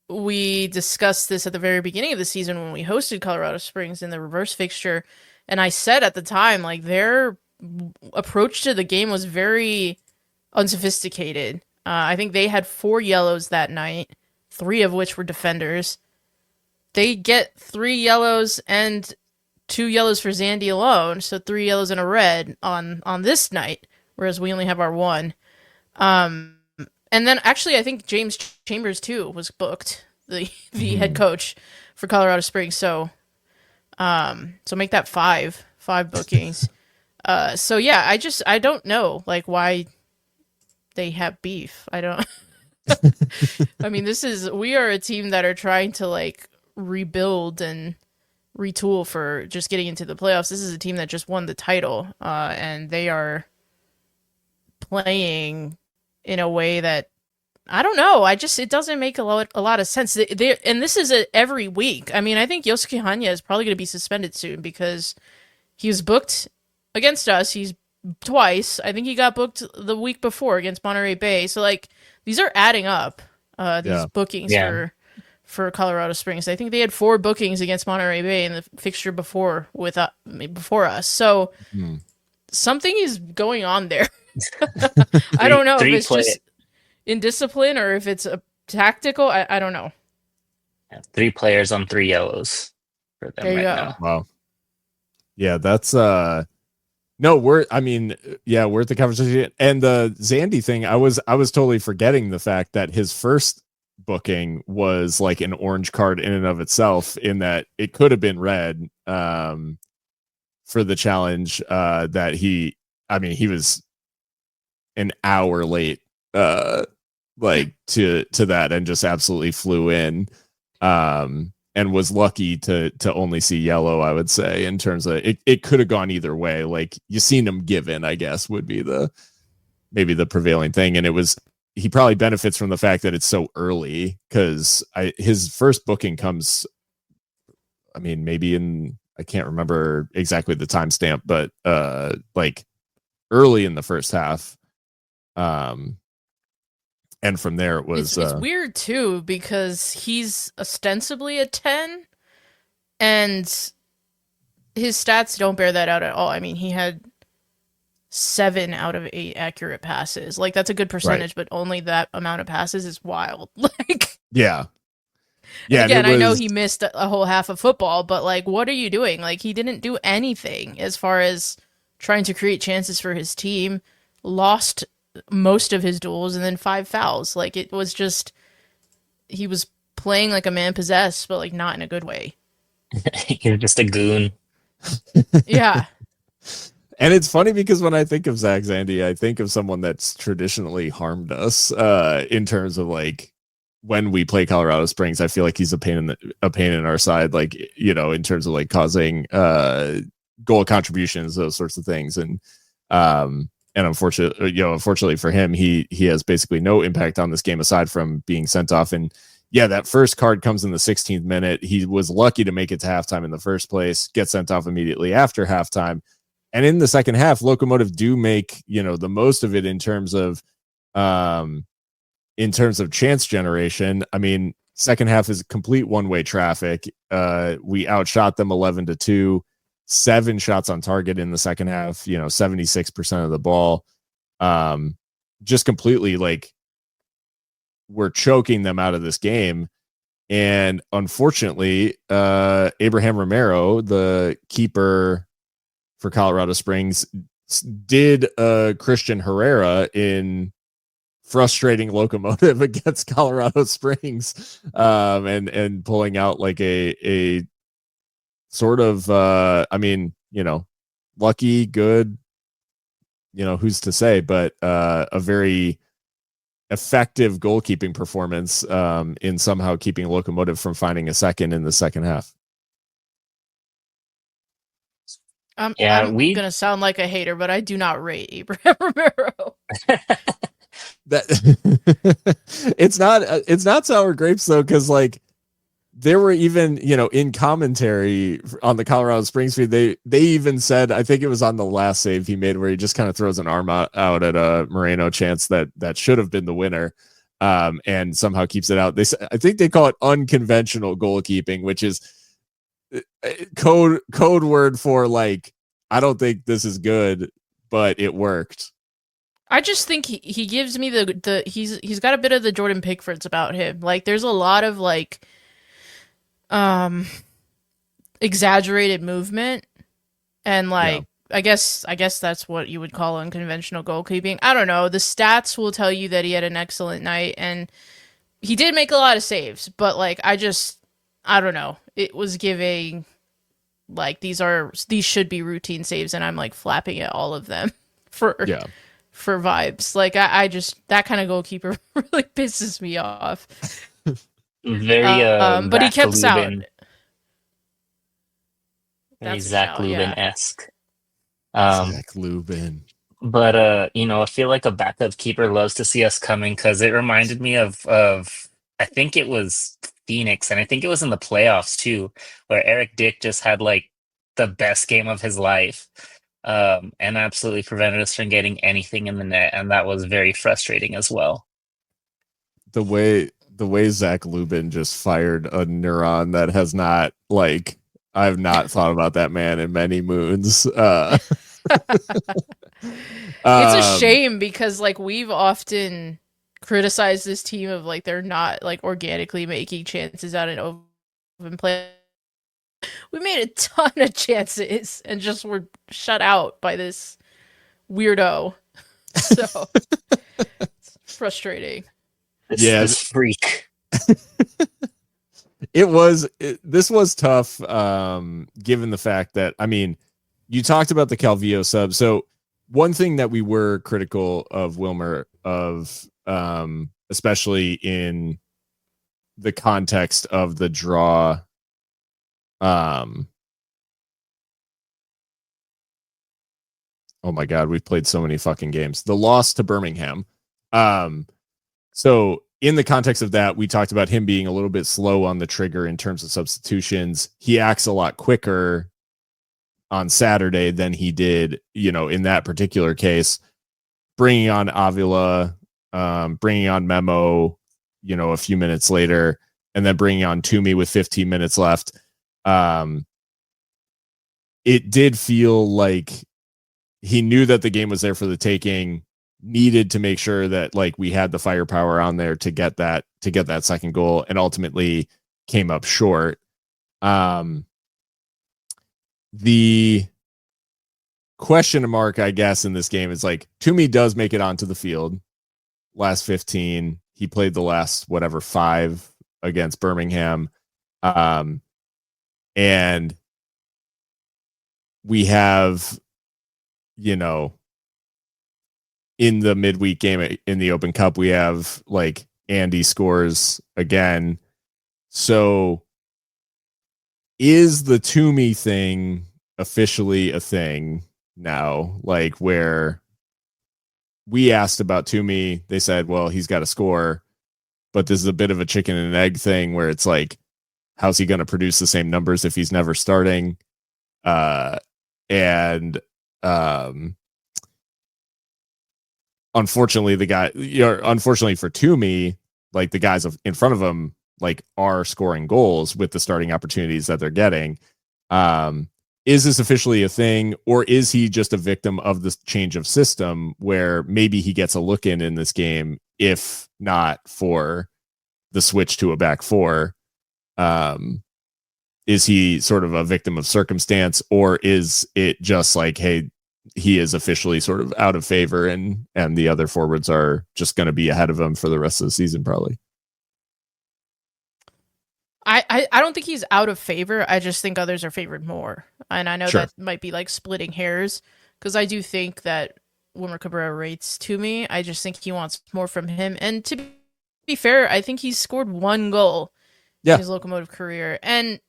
we discussed this at the very beginning of the season when we hosted Colorado Springs in the reverse fixture, and I said at the time, like, their approach to the game was very unsophisticated. I think they had 4 yellows that night, 3 of which were defenders. They get 3 yellows and 2 yellows for Zandy alone, so 3 yellows and a red on this night, whereas we only have our 1. And then actually, I think James Chambers too was booked, the head coach for Colorado Springs. So make that 5 bookings. I don't know like why they have beef. I don't. I mean, we are a team that are trying to like rebuild and retool for just getting into the playoffs. This is a team that just won the title, and they are playing in a way that I don't know. It doesn't make a lot of sense. And this is every week. I mean, I think Yosuke Hanya is probably going to be suspended soon because he was booked against us. He's twice. I think he got booked the week before against Monterey Bay. So like these are adding up. These bookings for Colorado Springs. I think they had 4 bookings against Monterey Bay in the fixture before us. So something is going on there. I don't know if it's just indiscipline or if it's a tactical. I don't know. 3 players on 3 yellows for them now. Wow. Yeah, that's we're at the conversation. And the Zandy thing, I was totally forgetting the fact that his first booking was like an orange card in and of itself, in that it could have been red for the challenge that he was an hour late to that and just absolutely flew in. and was lucky to only see yellow, I would say, in terms of it could have gone either way. Like, you seen him given, I guess, would be maybe the prevailing thing. And he probably benefits from the fact that it's so early, because his first booking comes, I mean, maybe I can't remember exactly the timestamp, but like early in the first half. And from there it was it's weird too, because he's ostensibly a 10 and his stats don't bear that out at all. I mean, he had 7 out of 8 accurate passes. Like, that's a good percentage, right. but only that amount of passes is wild. Like, yeah. Again, I know he missed a whole half of football, but like, what are you doing? Like, he didn't do anything as far as trying to create chances for his team. Lost most of his duels and then 5 fouls. Like, it was just, he was playing like a man possessed, but like not in a good way. You're just a goon. Yeah. And it's funny because when I think of Zach Zandy, I think of someone that's traditionally harmed us in terms of like, when we play Colorado Springs, I feel like he's a pain in our side, like, you know, in terms of like causing goal contributions, those sorts of things. And unfortunately for him, he has basically no impact on this game aside from being sent off. And yeah, that first card comes in the 16th minute. He was lucky to make it to halftime in the first place, get sent off immediately after halftime. And in the second half, Locomotive do make, you know, the most of it in terms of chance generation. I mean, second half is complete one-way traffic. We outshot them 11-2, 7 shots on target in the second half, you know, 76% of the ball. Just completely, like, we're choking them out of this game. And unfortunately, Abraham Romero, the keeper for Colorado Springs, did Christian Herrera in frustrating Locomotive against Colorado Springs, and pulling out like a sort of I mean, you know, lucky, good, you know, who's to say, but a very effective goalkeeping performance in somehow keeping Locomotive from finding a second in the second half. I'm gonna sound like a hater, but I do not rate Abraham Romero. That it's not sour grapes though, because like there were even, you know, in commentary on the Colorado Springs feed, they even said, I think it was on the last save he made where he just kind of throws an arm out at a Moreno chance that should have been the winner, and somehow keeps it out. I think they call it unconventional goalkeeping, which is code word for like, I don't think this is good, but it worked. I just think he gives me he's got a bit of the Jordan Pickfords about him. Like, there's a lot of like exaggerated movement, and like, yeah. I guess that's what you would call unconventional goalkeeping. I don't know. The stats will tell you that he had an excellent night and he did make a lot of saves, but like, I don't know. It was giving like, these should be routine saves, and I'm like flapping at all of them for vibes. Like, I just, that kind of goalkeeper really pisses me off. Very but he kept sound. Very Zach Lubin-esque. Zach Lubin. But you know, I feel like a backup keeper loves to see us coming, because it reminded me of I think it was Phoenix, and I think it was in the playoffs too, where Eric Dick just had like the best game of his life, and absolutely prevented us from getting anything in the net, and that was very frustrating as well. The way Zach Lubin just fired a neuron that has not, like, I've not thought about that man in many moons. It's a shame, because like, we've often criticized this team of like, they're not like organically making chances out in open play. We made a ton of chances and just were shut out by this weirdo. So it's frustrating. This freak. This was tough, given the fact that, I mean, you talked about the Calvillo sub. So one thing that we were critical of Wilmer of, especially in the context of the draw Oh my God, we've played so many fucking games. The loss to Birmingham. So in the context of that, we talked about him being a little bit slow on the trigger in terms of substitutions. He acts a lot quicker on Saturday than he did, in that particular case, bringing on Avila, bringing on Memo, a few minutes later, and then bringing on Toomey with 15 minutes left. It did feel like he knew that the game was there for the taking, needed to make sure that like we had the firepower on there to get that second goal, and ultimately came up short. The question mark, I guess, in this game is like Toomey does make it onto the field last 15. He played the last 5 against Birmingham. And we have, in the midweek game in the Open Cup, we have like Andy scores again. So is the Toomey thing officially a thing now? Like, where we asked about Toomey, they said, well, he's got to score, but this is a bit of a chicken and egg thing where it's like, how's he going to produce the same numbers if he's never starting? Unfortunately, unfortunately for Toomey, like the guys in front of him, like are scoring goals with the starting opportunities that they're getting. Is this officially a thing, or is he just a victim of this change of system where maybe he gets a look in this game, if not for the switch to a back four? Is he sort of a victim of circumstance, or is it just like, hey, he is officially sort of out of favor and the other forwards are just going to be ahead of him for the rest of the season, probably? I don't think he's out of favor. I just think others are favored more. And I know Sure. that might be like splitting hairs, because I do think that Wilmer Cabrera rates Toomey. I just think he wants more from him. And to be fair, I think he's scored 1 goal in his Locomotive career. And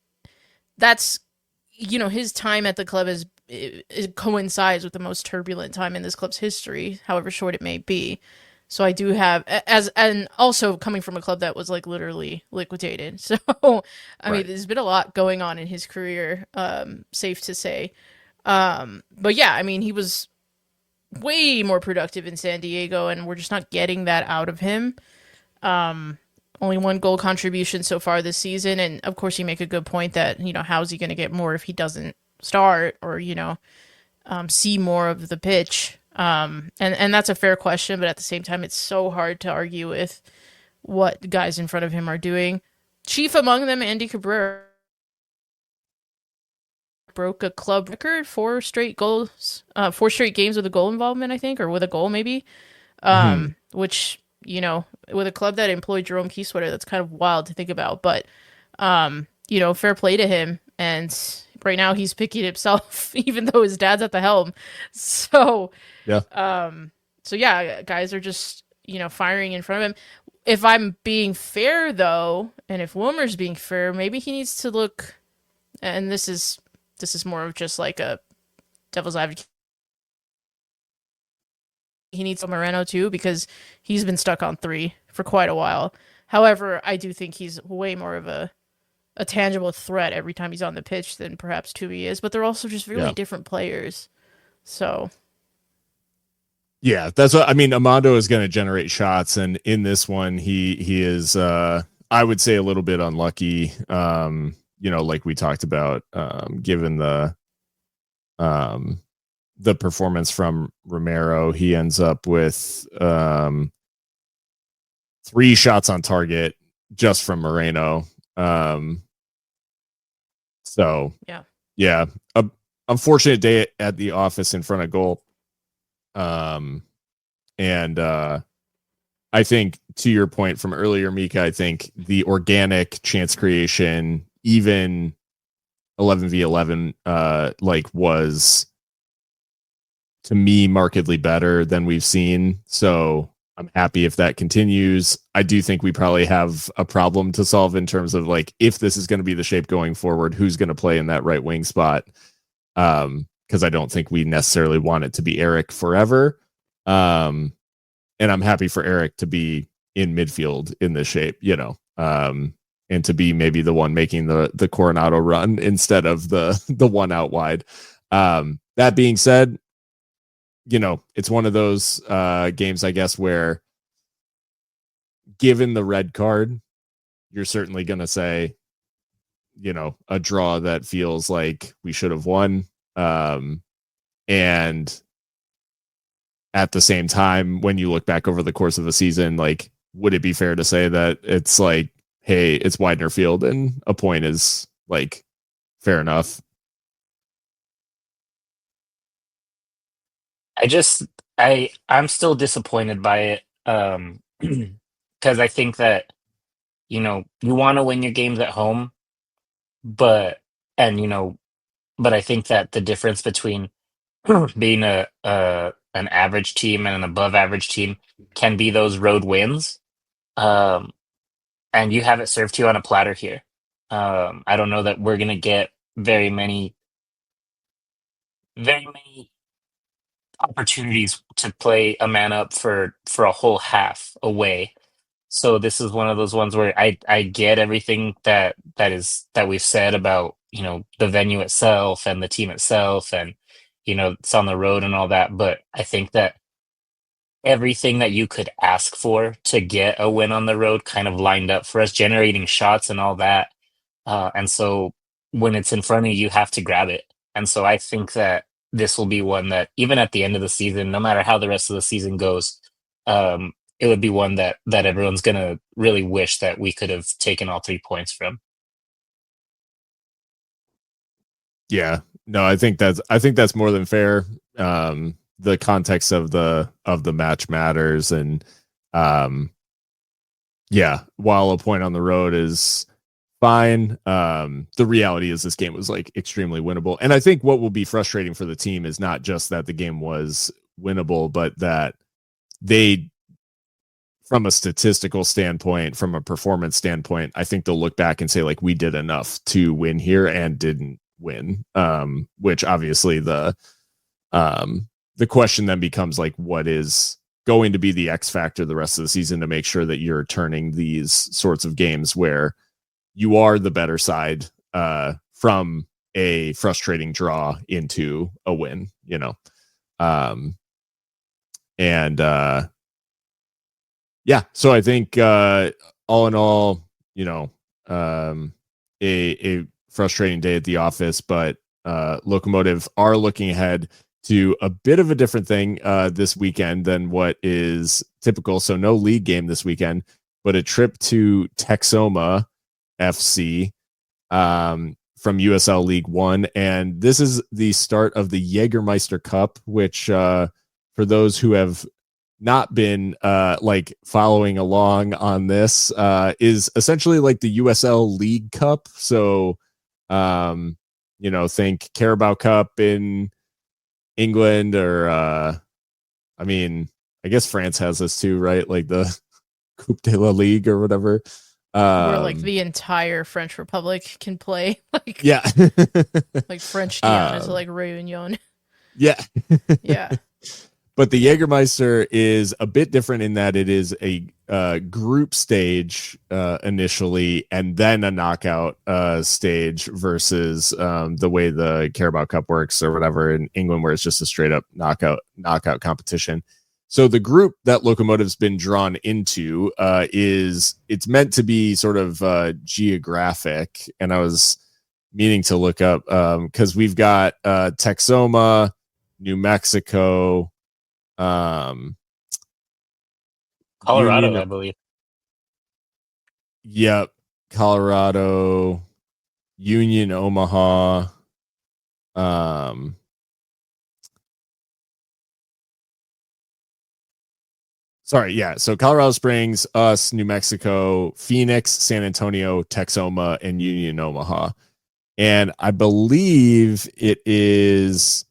that's, his time at the club it coincides with the most turbulent time in this club's history, however short it may be. So I do have, and also coming from a club that was like literally liquidated. So, I mean, there's been a lot going on in his career, safe to say. But yeah, I mean, he was way more productive in San Diego, and we're just not getting that out of him. Only 1 goal contribution so far this season. And of course, you make a good point that, how's he going to get more if he doesn't start or, see more of the pitch? And that's a fair question, but at the same time, it's so hard to argue with what guys in front of him are doing. Chief among them, Andy Cabrera, broke a club record, 4 straight goals, 4 straight games with a goal involvement, I think, or with a goal maybe, which, with a club that employed Jerome Keysweater, that's kind of wild to think about, but, fair play to him. And right now he's picking himself, even though his dad's at the helm. So, guys are just, firing in front of him. If I'm being fair, though, and if Wilmer's being fair, maybe he needs to look, and this is more of just like a devil's advocate. He needs Moreno too, because he's been stuck on 3 for quite a while. However, I do think he's way more of a tangible threat every time he's on the pitch than perhaps Toomey is, but they're also just really different players. So, yeah, that's what I mean. Amando is going to generate shots, and in this one, he is, I would say, a little bit unlucky. Like we talked about, given the performance from Romero, he ends up with 3 shots on target just from Moreno. So yeah, unfortunate day at the office in front of goal. And I think, to your point from earlier, Mika, I think the organic chance creation, even 11v11, was, to me, markedly better than we've seen. So I'm happy if that continues. I do think we probably have a problem to solve in terms of like if this is going to be the shape going forward, who's going to play in that right wing spot. Because I don't think we necessarily want it to be Eric forever. And I'm happy for Eric to be in midfield in this shape, and to be maybe the one making the Coronado run instead of the one out wide. That being said, it's one of those games, I guess, where given the red card, you're certainly going to say, a draw that feels like we should have won. And at the same time, when you look back over the course of the season, like, would it be fair to say that it's like, hey, it's Widener Field and a point is like fair enough? I'm still disappointed by it. Because I think that, you want to win your games at home, but and but I think that the difference between being an average team and an above average team can be those road wins. Um, and you have it served to you on a platter here. I don't know that we're gonna get very many opportunities to play a man up for a whole half away. So this is one of those ones where I get everything that we've said about, the venue itself and the team itself, and it's on the road and all that, but I think that everything that you could ask for to get a win on the road kind of lined up for us, generating shots and all that. And so when it's in front of you, you have to grab it. And so I think that this will be one that even at the end of the season, no matter how the rest of the season goes, it would be one that everyone's gonna really wish that we could have taken all 3 points from. Yeah, no, I think that's more than fair. The context of the match matters, and yeah, while a point on the road is fine, the reality is this game was like extremely winnable. And I think what will be frustrating for the team is not just that the game was winnable, but that they, from a statistical standpoint, from a performance standpoint, I think they'll look back and say like we did enough to win here and didn't win. Which obviously the question then becomes like, what is going to be the X factor the rest of the season to make sure that you're turning these sorts of games where you are the better side from a frustrating draw into a win, and yeah, so I think all in all, a frustrating day at the office, but Locomotive are looking ahead to a bit of a different thing this weekend than what is typical. So no league game this weekend, but a trip to Texoma FC from USL League One. And this is the start of the Jagermeister Cup, which for those who have not been like following along on this, is essentially like the USL League Cup. So think Carabao Cup in England, or I mean, I guess France has this too, right? Like the Coupe de la Ligue or whatever. Where like the entire French Republic can play. Like, yeah. like French Guiana is like Réunion. Yeah. Yeah. But the Jagermeister is a bit different in that it is a group stage initially, and then a knockout stage versus the way the Carabao Cup works or whatever in England, where it's just a straight up knockout competition. So the group that Locomotive's been drawn into it's meant to be sort of geographic, and I was meaning to look up because we've got Texoma, New Mexico, Colorado, Union, I believe. Yep, Colorado, Union, Omaha, sorry, yeah. So Colorado Springs, us, New Mexico, Phoenix, San Antonio, Texoma, and Union, Omaha. And I believe it is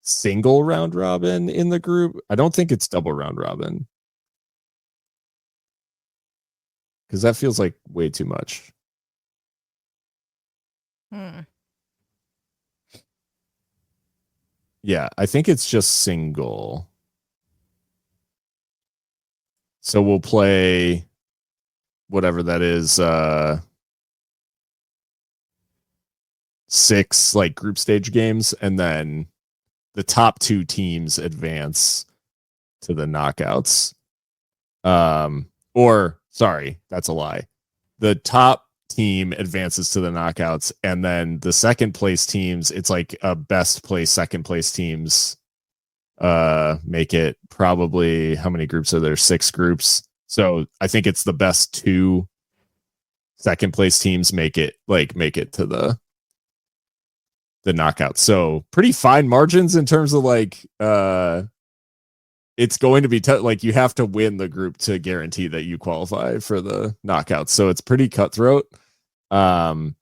single round robin in the group. I don't think it's double round robin. Because that feels like way too much. Yeah, I think it's just single. So we'll play whatever that is, 6 like group stage games, and then the top 2 teams advance to the knockouts. Or sorry, that's a lie. The top team advances to the knockouts, and then the second place teams, it's like a best place, second place teams make it. Probably, how many groups are there? 6 groups. So I think it's the best 2 second place teams make it to the knockouts. So pretty fine margins in terms of like it's going to be like you have to win the group to guarantee that you qualify for the knockouts. So it's pretty cutthroat. The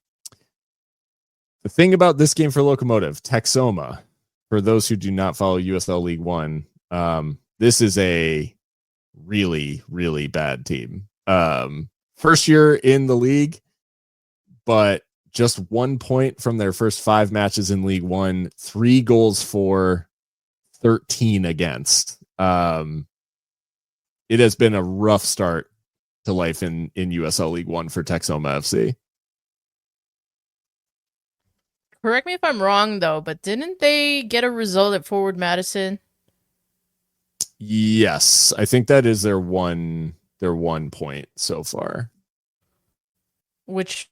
thing about this game for Locomotive, Texoma, for those who do not follow USL League One, this is a really, really bad team. First year in the league, but just 1 point from their first 5 matches in League One, 3 goals for, 13 against. It has been a rough start to life in USL League One for Texoma FC. Correct me if I'm wrong, though, but didn't they get a result at Forward Madison? Yes, I think that is their one point so far. Which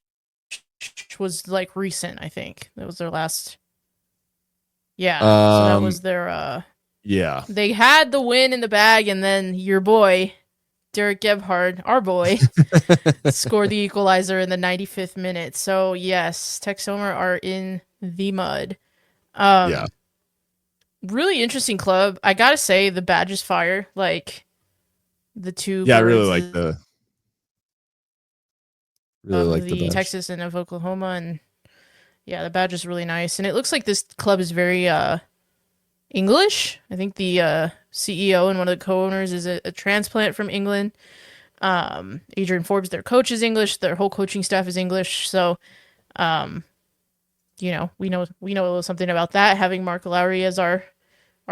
was like recent, I think. That was their last. Yeah, so that was their. Yeah. They had the win in the bag, and then your boy, Derek Gebhard, our boy, scored the equalizer in the 95th minute. So, yes, Texoma are in the mud. Yeah. Really interesting club. I gotta say, the badge is fire. Like, the two. Yeah, I really like the. Really like the badge. Texas and of Oklahoma, and yeah, the badge is really nice. And it looks like this club is very English. I think the CEO and one of the co-owners is a transplant from England. Adrian Forbes, their coach, is English. Their whole coaching staff is English. So, we know a little something about that, having Mark Lowry as our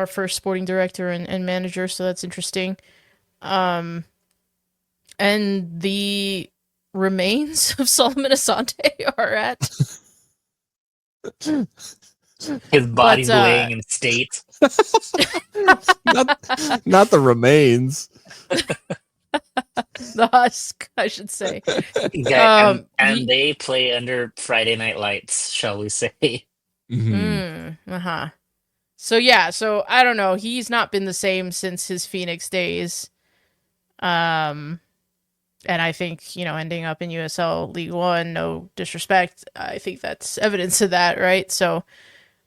first sporting director and manager. So that's interesting. And the remains of Solomon Asante are at his body's laying in state. not the remains. The husk, I should say. Yeah, and they play under Friday Night Lights, shall we say. Mm-hmm. So yeah, so I don't know. He's not been the same since his Phoenix days. And I think, ending up in USL League One, no disrespect, I think that's evidence of that, right? So,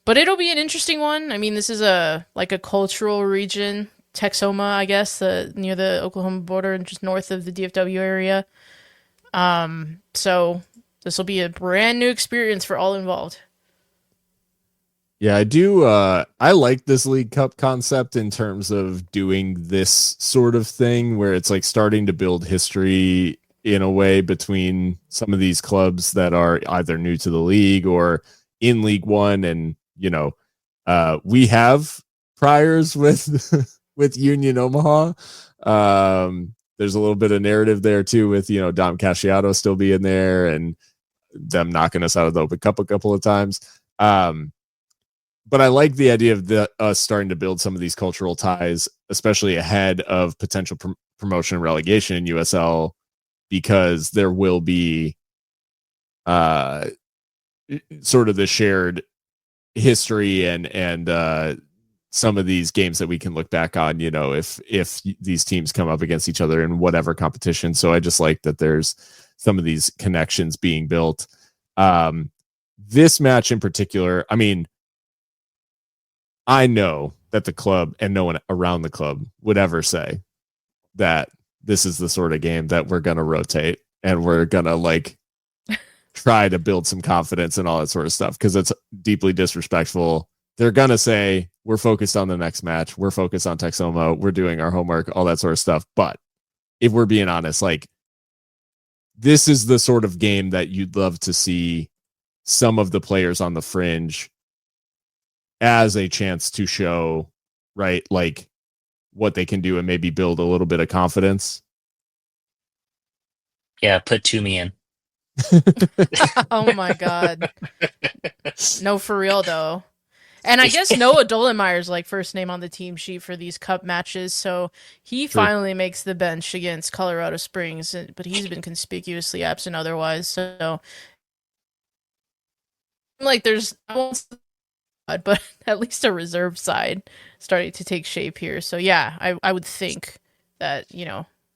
but it'll be an interesting one. I mean, this is a cultural region, Texoma, I guess, near the Oklahoma border and just north of the DFW area. So this will be a brand new experience for all involved. Yeah, I do. I like this League Cup concept in terms of doing this sort of thing where it's like starting to build history in a way between some of these clubs that are either new to the league or in League One. And, we have priors with with Union Omaha. There's a little bit of narrative there too with, Dom Casciato still being there and them knocking us out of the Open Cup a couple of times. But I like the idea of us starting to build some of these cultural ties, especially ahead of potential promotion and relegation in USL, because there will be sort of the shared history and some of these games that we can look back on, if these teams come up against each other in whatever competition. So I just like that there's some of these connections being built. This match in particular, I mean, I know that the club and no one around the club would ever say that this is the sort of game that we're going to rotate and we're going to try to build some confidence and all that sort of stuff, because it's deeply disrespectful. They're going to say, we're focused on the next match. We're focused on Texoma. We're doing our homework, all that sort of stuff. But if we're being honest, this is the sort of game that you'd love to see some of the players on the fringe as a chance to show, right, like what they can do and maybe build a little bit of confidence. Yeah, put Toomey in. Oh my god. No, for real though. And I guess Noah Dolenmeyer's like first name on the team sheet for these cup matches, so he True. finally makes the bench against Colorado Springs, but he's been conspicuously absent otherwise. So, like, there's but at least a reserve side starting to take shape here. So yeah, I would think that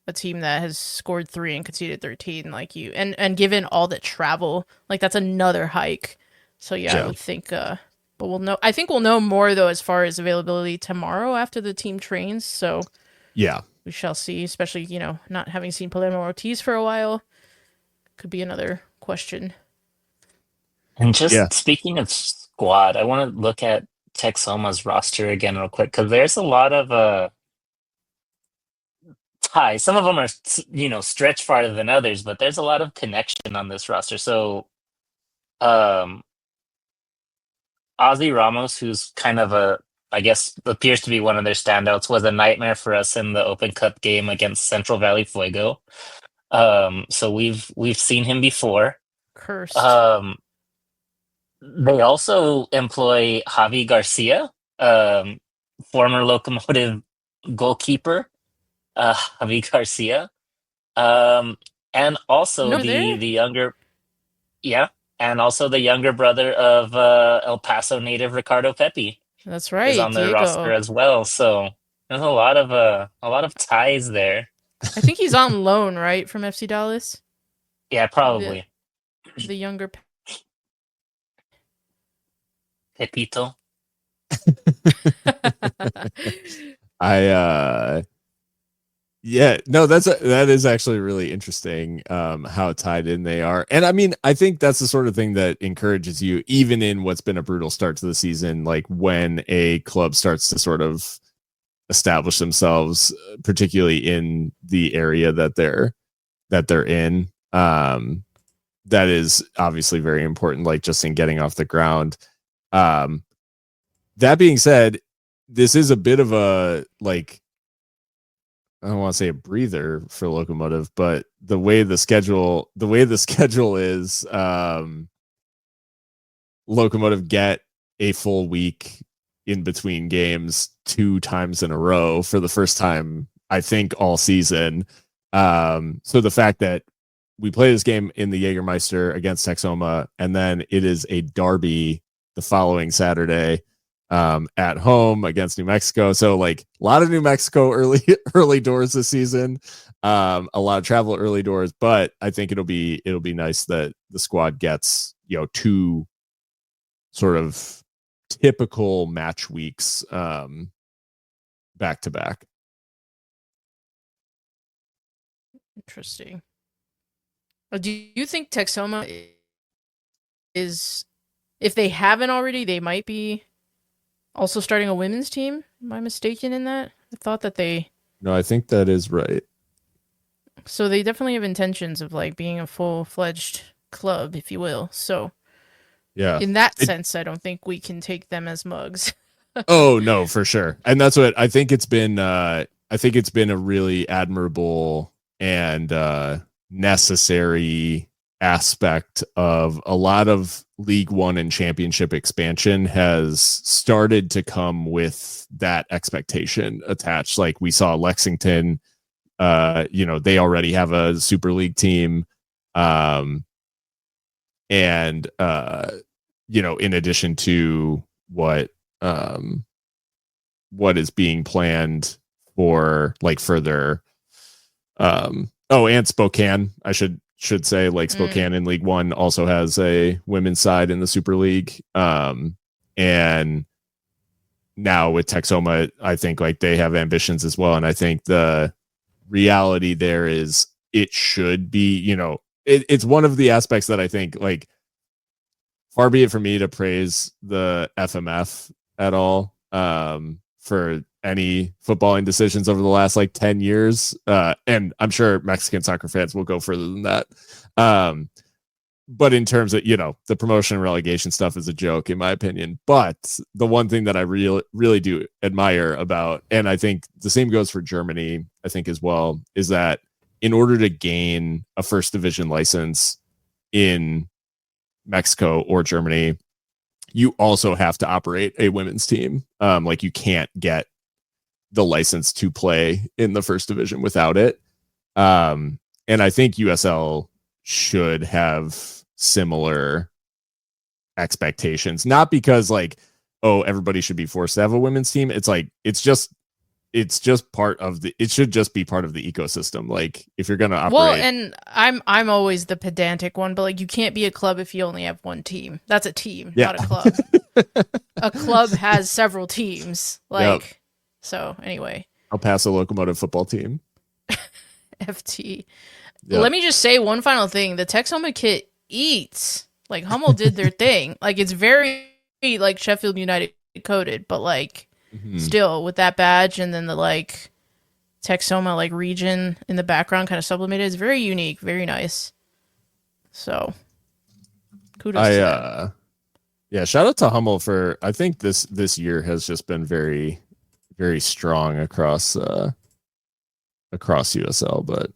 a team that has scored 3 and conceded 13, like you, and given all the travel, like that's another hike. So yeah, I would think. But we'll know. I think we'll know more though as far as availability tomorrow after the team trains. So yeah, we shall see. Especially not having seen Palermo Ortiz for a while, could be another question. And just speaking of squad, I want to look at Texoma's roster again real quick because there's a lot of ties. Some of them are stretch farther than others, but there's a lot of connection on this roster. So, Ozzy Ramos, who's kind of I guess appears to be one of their standouts, was a nightmare for us in the Open Cup game against Central Valley Fuego. So we've seen him before. Cursed. They also employ Javi Garcia, former Locomotive goalkeeper, Javi Garcia, and also the younger, and also the younger brother of El Paso native Ricardo Pepi. That's right, is on their Diego. roster as well. So there's a lot of ties there. I think he's on loan, right, from FC Dallas. Yeah, probably. The younger Pepito. That is actually really interesting how tied in they are. And I mean, I think that's the sort of thing that encourages you, even in what's been a brutal start to the season, like when a club starts to sort of establish themselves, particularly in the area that they're in. That is obviously very important, like just in getting off the ground. That being said, this is a bit of a, like, I don't want to say a breather for Locomotive, but the way the schedule is, Locomotive get a full week in between games 2 times in a row for the first time, I think, all season. So the fact that we play this game in the Jagermeister against Texoma, and then it is a derby the following Saturday at home against New Mexico. So like a lot of New Mexico early doors this season, a lot of travel early doors, but I think it'll be nice that the squad gets 2 sort of typical match weeks back to back. Interesting. Do you think Texoma is, if they haven't already, they might be also starting a women's team? Am I mistaken in that? I thought that No, I think that is right. So they definitely have intentions of like being a full-fledged club, if you will. So yeah, in that sense, I don't think we can take them as mugs. Oh no, for sure. And that's what I think it's been. I think it's been a really admirable and necessary aspect of a lot of League One and Championship expansion has started to come with that expectation attached. Like we saw Lexington, they already have a Super League team. In addition to what is being planned for like further, and Spokane, I should say, like Spokane in League One also has a women's side in the Super League. And now with Texoma, I think like they have ambitions as well. And I think the reality there is it should be, it's one of the aspects that I think, like, far be it for me to praise the FMF at all for any footballing decisions over the last like 10 years. And I'm sure Mexican soccer fans will go further than that. But in terms of, the promotion and relegation stuff is a joke, in my opinion. But the one thing that I really do admire about, and I think the same goes for Germany, I think as well, is that in order to gain a first division license in Mexico or Germany, you also have to operate a women's team. Like you can't get the license to play in the first division without it. And I think USL should have similar expectations, not because like, oh, everybody should be forced to have a women's team. It's like, it's just part of it should just be part of the ecosystem. Like if you're going to operate. Well, and I'm always the pedantic one, but like you can't be a club if you only have one team. That's a team, not a club. A club has several teams. Like, so anyway. El Paso Locomotive football team. FT. Yep. Let me just say one final thing. The Texoma kit eats. Like Hummel did their thing. Like it's very like Sheffield United coded, but like still with that badge and then the like Texoma like region in the background kind of sublimated. It's very unique, very nice. So kudos to that. Yeah, shout out to Hummel for, I think this year has just been very, very strong across USL, but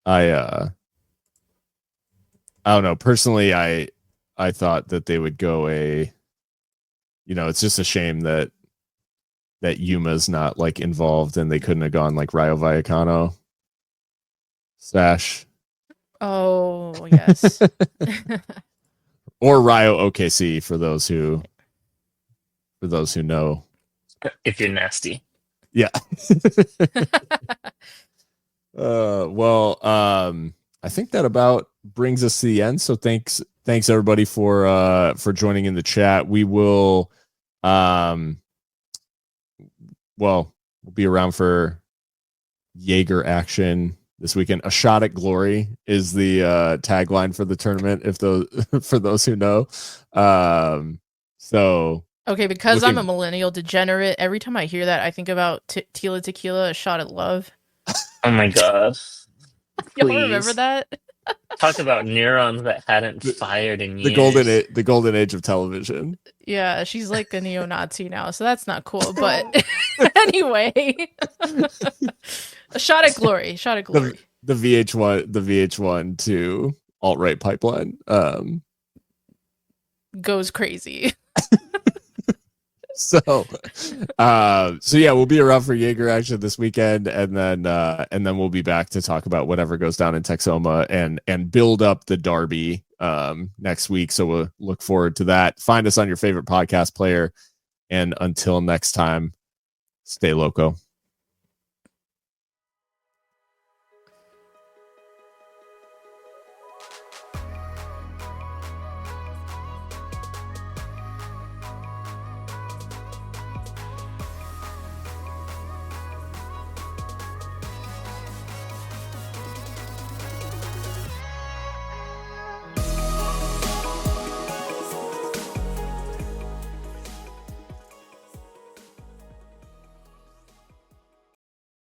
I don't know. Personally, I thought that they would go it's just a shame that Yuma's not like involved and they couldn't have gone like Rayo Vallecano. Sash. Oh, yes. Or Rayo OKC for those who know. If you're nasty. Yeah. I think that about brings us to the end. So thanks everybody for joining in the chat. We will we'll be around for Jaeger action this weekend. A shot at glory is the tagline for the tournament, for those who know. So okay, because I'm a millennial degenerate, every time I hear that I think about Tila Tequila, a shot at love. Oh my god. Y'all remember that? Talk about neurons that hadn't fired in years. The golden age of television. Yeah, she's like a neo-Nazi now, so that's not cool. But anyway, a shot at glory. Shot at glory. The VH1 to alt-right pipeline goes crazy. So yeah, we'll be around for Jaeger action this weekend, and then we'll be back to talk about whatever goes down in Texoma and build up the derby next week. So we'll look forward to that. Find us on your favorite podcast player, and until next time, stay loco.